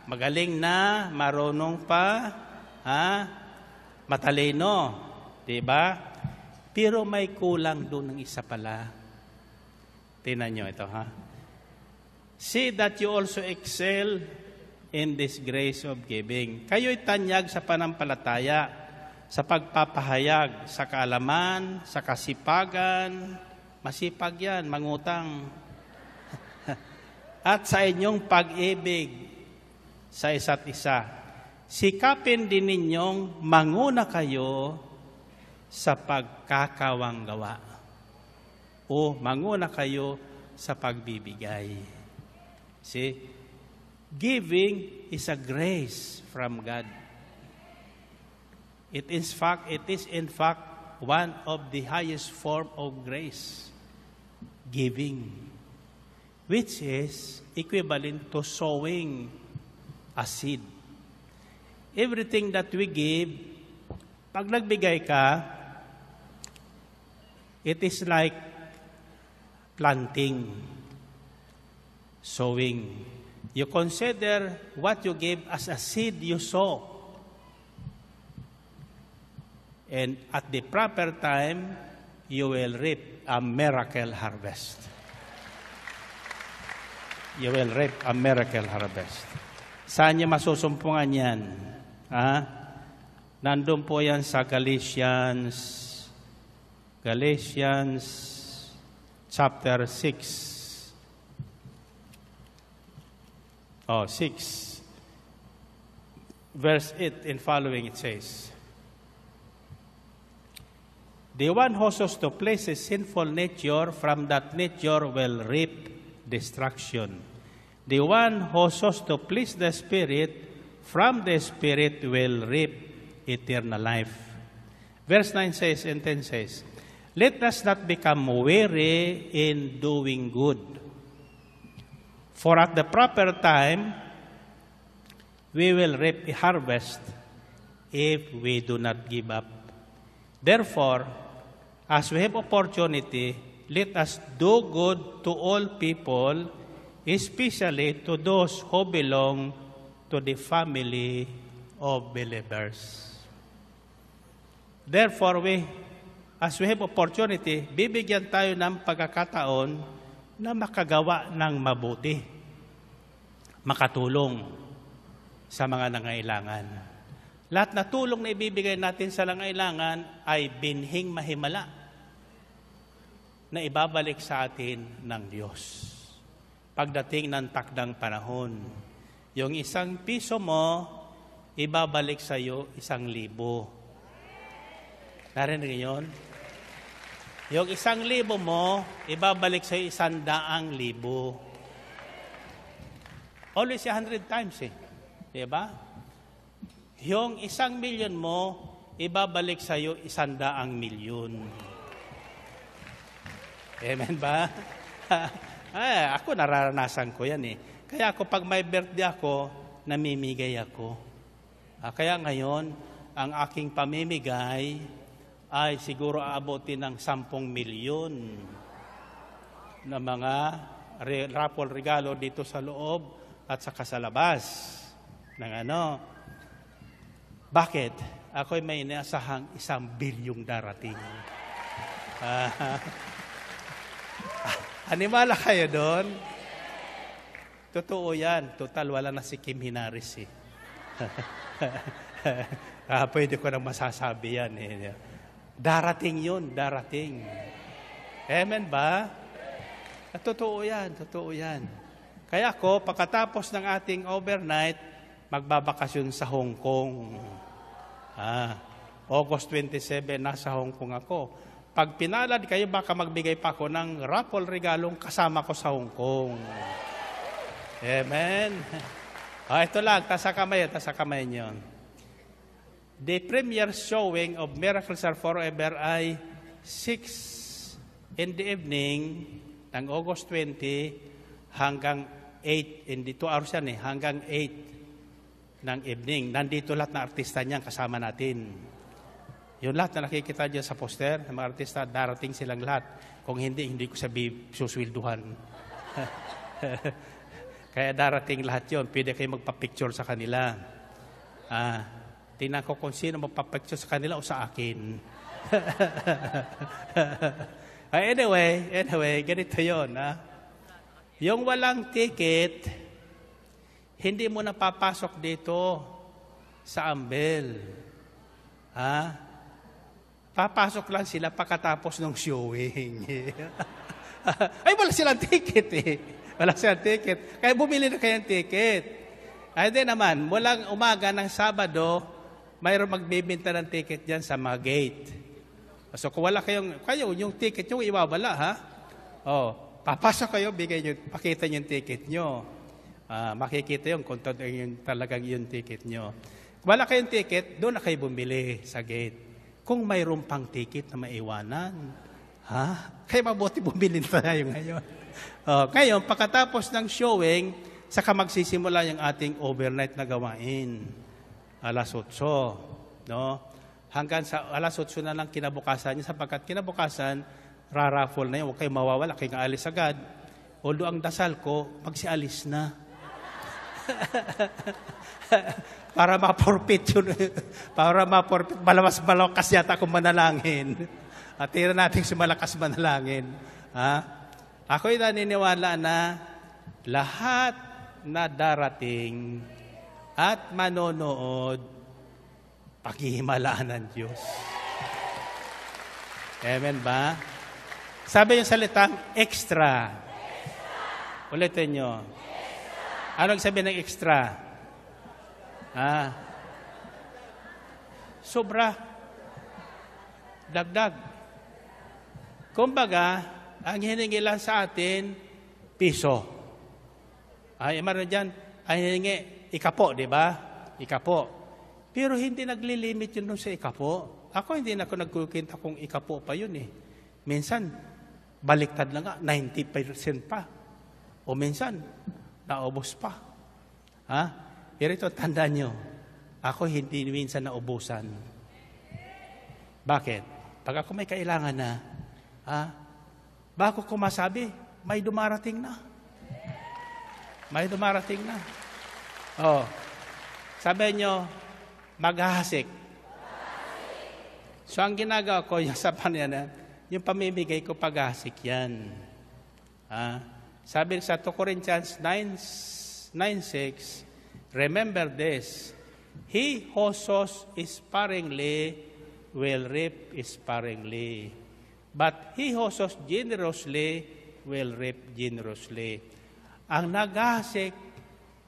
Magaling na, marunong pa, matalino. Diba? Pero may kulang doon ng isa pala. Tingnan nyo ito, See that you also excel in this grace of giving. Kayo'y tanyag sa panampalataya, sa pagpapahayag, sa kaalaman, sa kasipagan. Masipag yan, mangutang. At sa inyong pag-ibig sa isa't isa. Sikapin din ninyong manguna kayo sa pagkakawanggawa. O manguna kayo sa pagbibigay. See? Giving is a grace from God. It is in fact one of the highest form of grace. Giving, which is equivalent to sowing a seed. Everything that we give, pag nagbigay ka, it is like planting, sowing. You consider what you give as a seed you sow. And at the proper time, you will reap a miracle harvest. You will reap a miracle harvest. Saan niya masusumpungan yan? Nandun po yan sa Galatians chapter 6. 6. Verse 8 and following it says, the one who sows to please his sinful nature, from that nature will reap destruction. The one who sows to please the Spirit, from the Spirit will reap eternal life. Verse 9 says and 10 says, let us not become weary in doing good. For at the proper time, we will reap a harvest if we do not give up. Therefore, as we have opportunity, let us do good to all people, especially to those who belong to the family of believers. Therefore, as we have opportunity, bibigyan tayo ng pagkakataon na makagawa ng mabuti, makatulong sa mga nangailangan. Lahat na tulong na ibibigay natin sa nangailangan ay binhing mahimala na ibabalik sa atin ng Diyos. Pagdating ng takdang panahon, yung 1 piso mo, ibabalik sa iyo 1,000. Narinig yun? Yung 1,000 mo, ibabalik sa iyo 100,000. Always 100 times Diba? Yung 1,000,000 mo, ibabalik sa iyo 100,000,000. Amen ba? Ako nararanasan ko yan Kaya ako pag may birthday ako, namimigay ako. Kaya ngayon, ang aking pamimigay ay siguro aabotin ng 10 milyon na mga raffle regalo dito sa loob at saka sa labas ng Bakit? Ako'y may inaasahang 1 bilyong darating. Animala kayo doon? Totoo yan. Total, wala na si Kim Hinaris pwede ko nang masasabi yan Darating yun, darating. Amen ba? Totoo yan, totoo yan. Kaya ako, pagkatapos ng ating overnight, magbabakasyon sa Hong Kong. August 27, nasa Hong Kong ako. Pag pinalad kayo, baka magbigay pa ako ng raffle regalong kasama ko sa Hong Kong. Amen. Ito lang, tasa kamay niyo. The premiere showing of Miracles Are Forever ay 6 in the evening ng August 20 hanggang 8, hindi 2 hours yan hanggang 8 ng evening. Nandito lahat na artista niyan kasama natin. Yung lahat na nakikita dyan sa poster, ng mga artista, darating silang lahat. Kung hindi ko suswilduhan. Kaya darating lahat yon. Pwede kayo magpa-picture sa kanila. Tingnan ko kung sino magpa-picture sa kanila o sa akin. Anyway, ganito yun. Yung walang ticket, hindi mo na papasok dito sa Ambel. Papasok lang sila pagkatapos ng showing. Ay, wala silang ticket eh. Wala silang ticket. Kaya bumili na kayong ticket. Ay, di naman, mulang umaga ng Sabado, mayroon magbibinta ng ticket dyan sa mga gate. So, kung wala kayo yung ticket nyo, iwawala, ha? Papasok kayo, pakita nyo yung ticket nyo. Makikita yun kung talagang yung ticket nyo. Kung wala kayong ticket, doon na kayo bumili sa gate. Kung mayroon pang ticket na maiwanan, kaya mabuti bumili tayo ngayon. Ngayon, pagkatapos ng showing, saka magsisimula yung ating overnight na gawain. Alas 8. No? Hanggang sa alas 8 na lang kinabukasan niya, sapagkat kinabukasan, raraffle na yun. Huwag kayo mawawala, kayo alis agad. Although ang dasal ko, magsialis na. Para ma-forfeit yun. Para ma-forfeit. Malakas yata kung manalangin. At tira natin si malakas manalangin. Ako'y naniniwala na lahat na darating at manonood, paghihimalaan ng Diyos. Amen ba? Sabi yung salitang extra. Ulitin nyo. Anong sabi ng extra? Sobra. Dagdag. Kumbaga, ang hiningi lang sa atin, piso. Maroon dyan, ang hiningi, ikapo, di ba? Ikapo. Pero hindi naglilimit yun sa ikapo. Ako hindi na ako nagkukinta kung ikapo pa yun eh. Minsan, baliktad na nga, 90% pa. O minsan, naubos pa. Pero ito, tandaan nyo, ako hindi minsan naubusan. Bakit? Pag ako may kailangan na, bago ko masabi, may dumarating na. May dumarating na. Sabi nyo, maghahasik. So, ang ginagawa ko, yung sa panyanan, yung pamimigay ko, paghahasik yan. Sabi sa 2 Corinthians 9:6, remember this, he who sows sparingly will reap sparingly. But he who sows generously will reap generously. Ang naghahasik,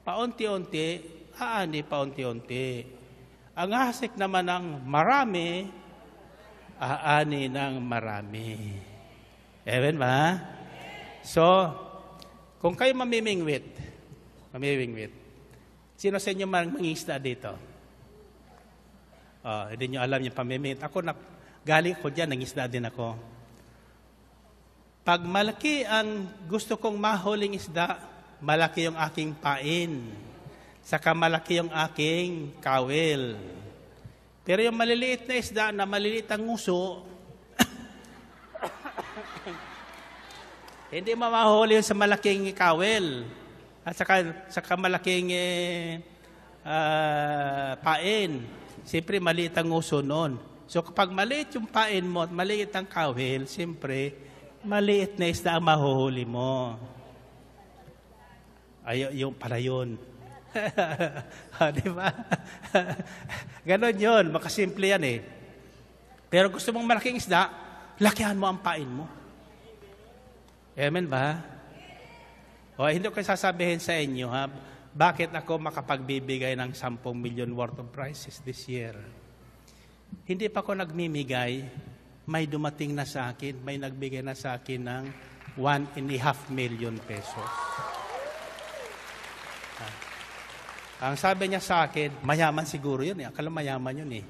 paunti-unti, aani paunti-unti. Ang hasik naman ng marami, aani ng marami. Amen ba? So, kung kayo mamimingwit, sino sa inyo mangingisda dito? Hindi nyo alam yung pamimingwit. Ako, galing ko dyan, nangisda din ako. Pag malaki ang gusto kong mahuling isda, malaki yung aking pain. Saka malaki yung aking kawil. Pero yung maliliit na isda na maliliit ang nguso, hindi mamahuli yun sa malaking kawil. At saka malaking pain. Siyempre, maliit ang nguso noon. So kapag maliit yung pain mo at maliit ang kawil, siyempre, maliit na isda ang mahuhuli mo. Yung pala yun. Di ba? Ganon yun. Makasimple yan eh. Pero gusto mong malaking isda, lakihan mo ang pain mo. Amen ba? Hindi ko sasabihin sa inyo, bakit ako makapagbibigay ng 10 million worth of prizes this year? Hindi pa ako nagmimigay, may dumating na sa akin, may nagbigay na sa akin ng 1.5 million pesos. Ang sabi niya sa akin, mayaman siguro yun eh. Akala mayaman yun eh.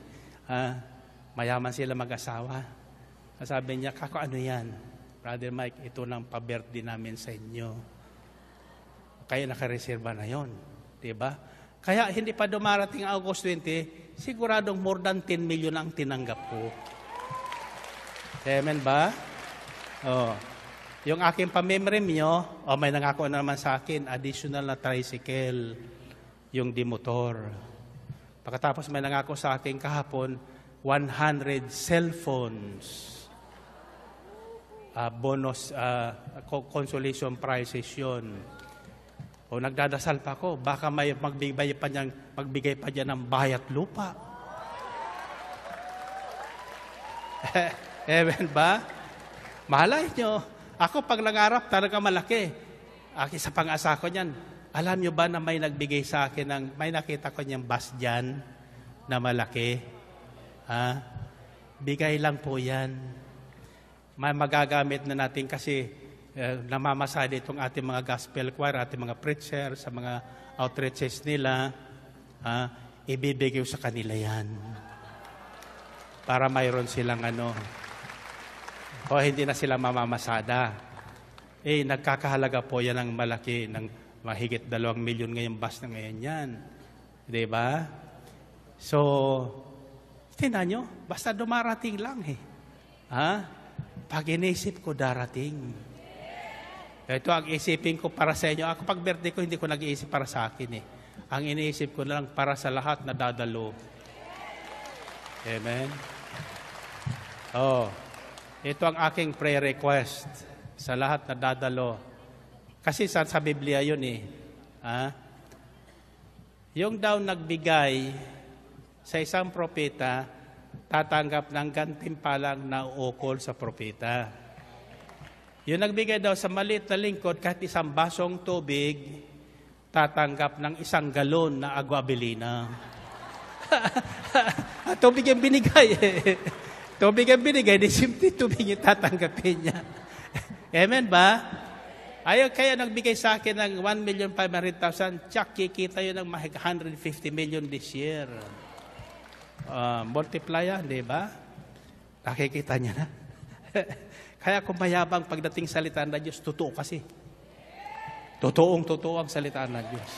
Mayaman sila mag-asawa. Sabi niya, kako ano yan? Brother Mike, ito ng pa-birthday namin sa inyo. Kaya nakareserba na yon, diba? Kaya hindi pa dumarating ang August 20, siguradong more than 10 million ang tinanggap ko. Amen ba? yung aking pamimremyo, may nangako na naman sa akin, additional na tricycle, yung di-motor. Pagkatapos may nangako sa akin kahapon, 100 cellphones. Bonus, consolation prizes yun. O nagdadasal pa ako, baka may magbigay pa dyan ng bayat lupa. Amen ba? Malay nyo. Ako pag nangarap, talaga malaki. Sa pang-asa ko niyan, alam nyo ba na may nagbigay sa akin, may nakita ko niyang bus dyan na malaki? Bigay lang po yan. Magagamit na natin kasi namamasada itong ating mga gospel choir, ating mga preacher, sa mga outreaches nila, ibibigay sa kanila yan. Para mayroon silang hindi na sila mamamasada. Nagkakahalaga po yan ng malaki, ng mahigit 2 milyon ngayong bus na ngayon yan. Diba? So, tingnan nyo, basta dumarating lang Pag inisip ko, darating. Ito ang isipin ko para sa inyo. Ako pag birthday ko, hindi ko nag-iisip para sa akin Ang iniisip ko na lang para sa lahat na dadalo. Amen? Ito ang aking prayer request sa lahat na dadalo. Kasi sa Biblia yun Yung daw nagbigay sa isang propeta, tatanggap ng gantimpalang na uukol sa propeta. Yung nagbigay daw sa maliit na lingkod, kahit isang basong tubig, tatanggap ng 1 galon na agua belina. Tubig ang binigay Tubig ang binigay, di simple tubig yung tatanggapin niya. Amen ba? Kaya nagbigay sa akin ng 1,500,000, tsak kikita yun ng 150 million this year. Multiply yan, di ba? Nakikita niya na. Kaya kung mayabang pagdating salita ng Diyos, totoo kasi. Totoo ang salita ng Diyos.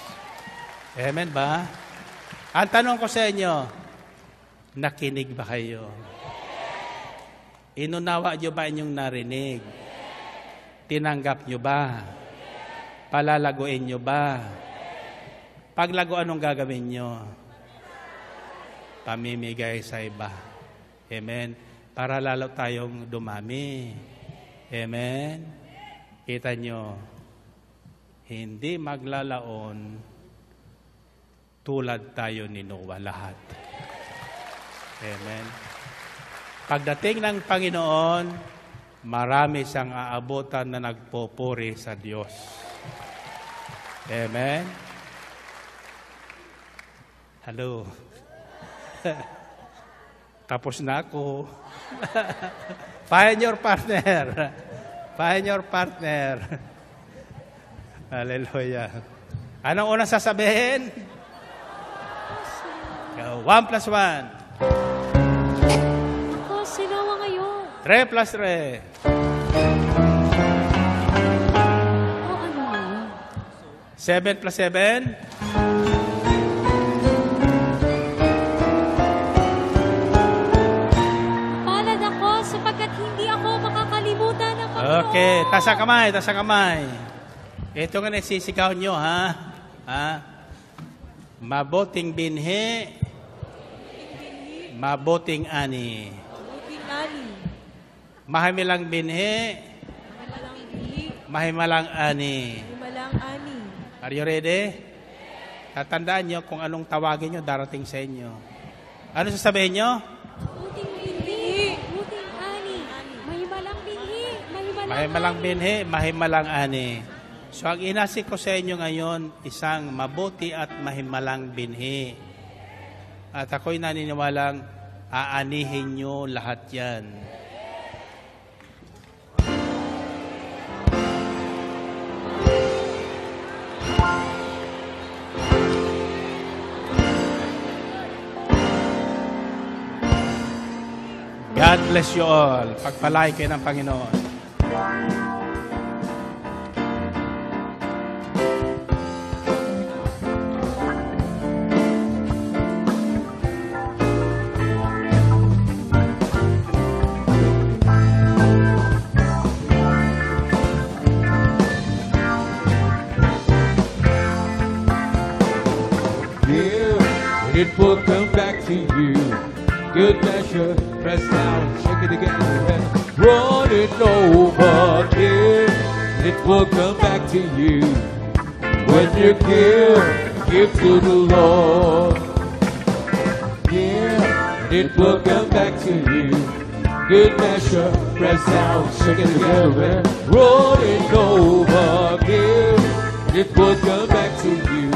Amen ba? Ang tanong ko sa inyo, nakinig ba kayo? Inunawa nyo ba inyong narinig? Tinanggap nyo ba? Palalaguin nyo ba? Paglago, anong gagawin nyo? Pamimigay sa iba. Amen? Para lalo tayong dumami. Amen? Kita nyo, hindi maglalaon tulad tayo ni Noah lahat. Amen? Pagdating ng Panginoon, marami siyang aabutan na nagpupuri sa Diyos. Amen? Hello? Tapos na ako. Find your partner. Find your partner. Hallelujah. Anong unang sasabihin? 1 plus 1. Ako, sinawa ngayon. 3 plus 3. Ano ngayon? 7 plus 7. Palad ako sapagkat hindi ako makakalimutan ng Panginoon. Okay, tasa kamay. Ito nga nagsisigaw nyo, Mabuting binhi, mabuting ani. Mahimilang binhi, mahimalang ani. Are you ready? Tatandaan nyo kung anong tawagin nyo, darating sa inyo. Ano sasabihin nyo? Buting binhi, buting ani. Mahimalang binhi, Mahimalang binhi, mahimalang ani. So ang inasik ko sa inyo ngayon, isang mabuti at mahimalang binhi. At ako'y naniniwalang aanihin nyo lahat yan. God bless you all. Pagpalain kayo ng Panginoon. it will come back to you. Good measure, press down, shake it again, and run it over again. It will come back to you. When you give to the Lord. Yeah, it will come back to you. Good measure, press down, shake it together, and roll it over again. It will come back to you.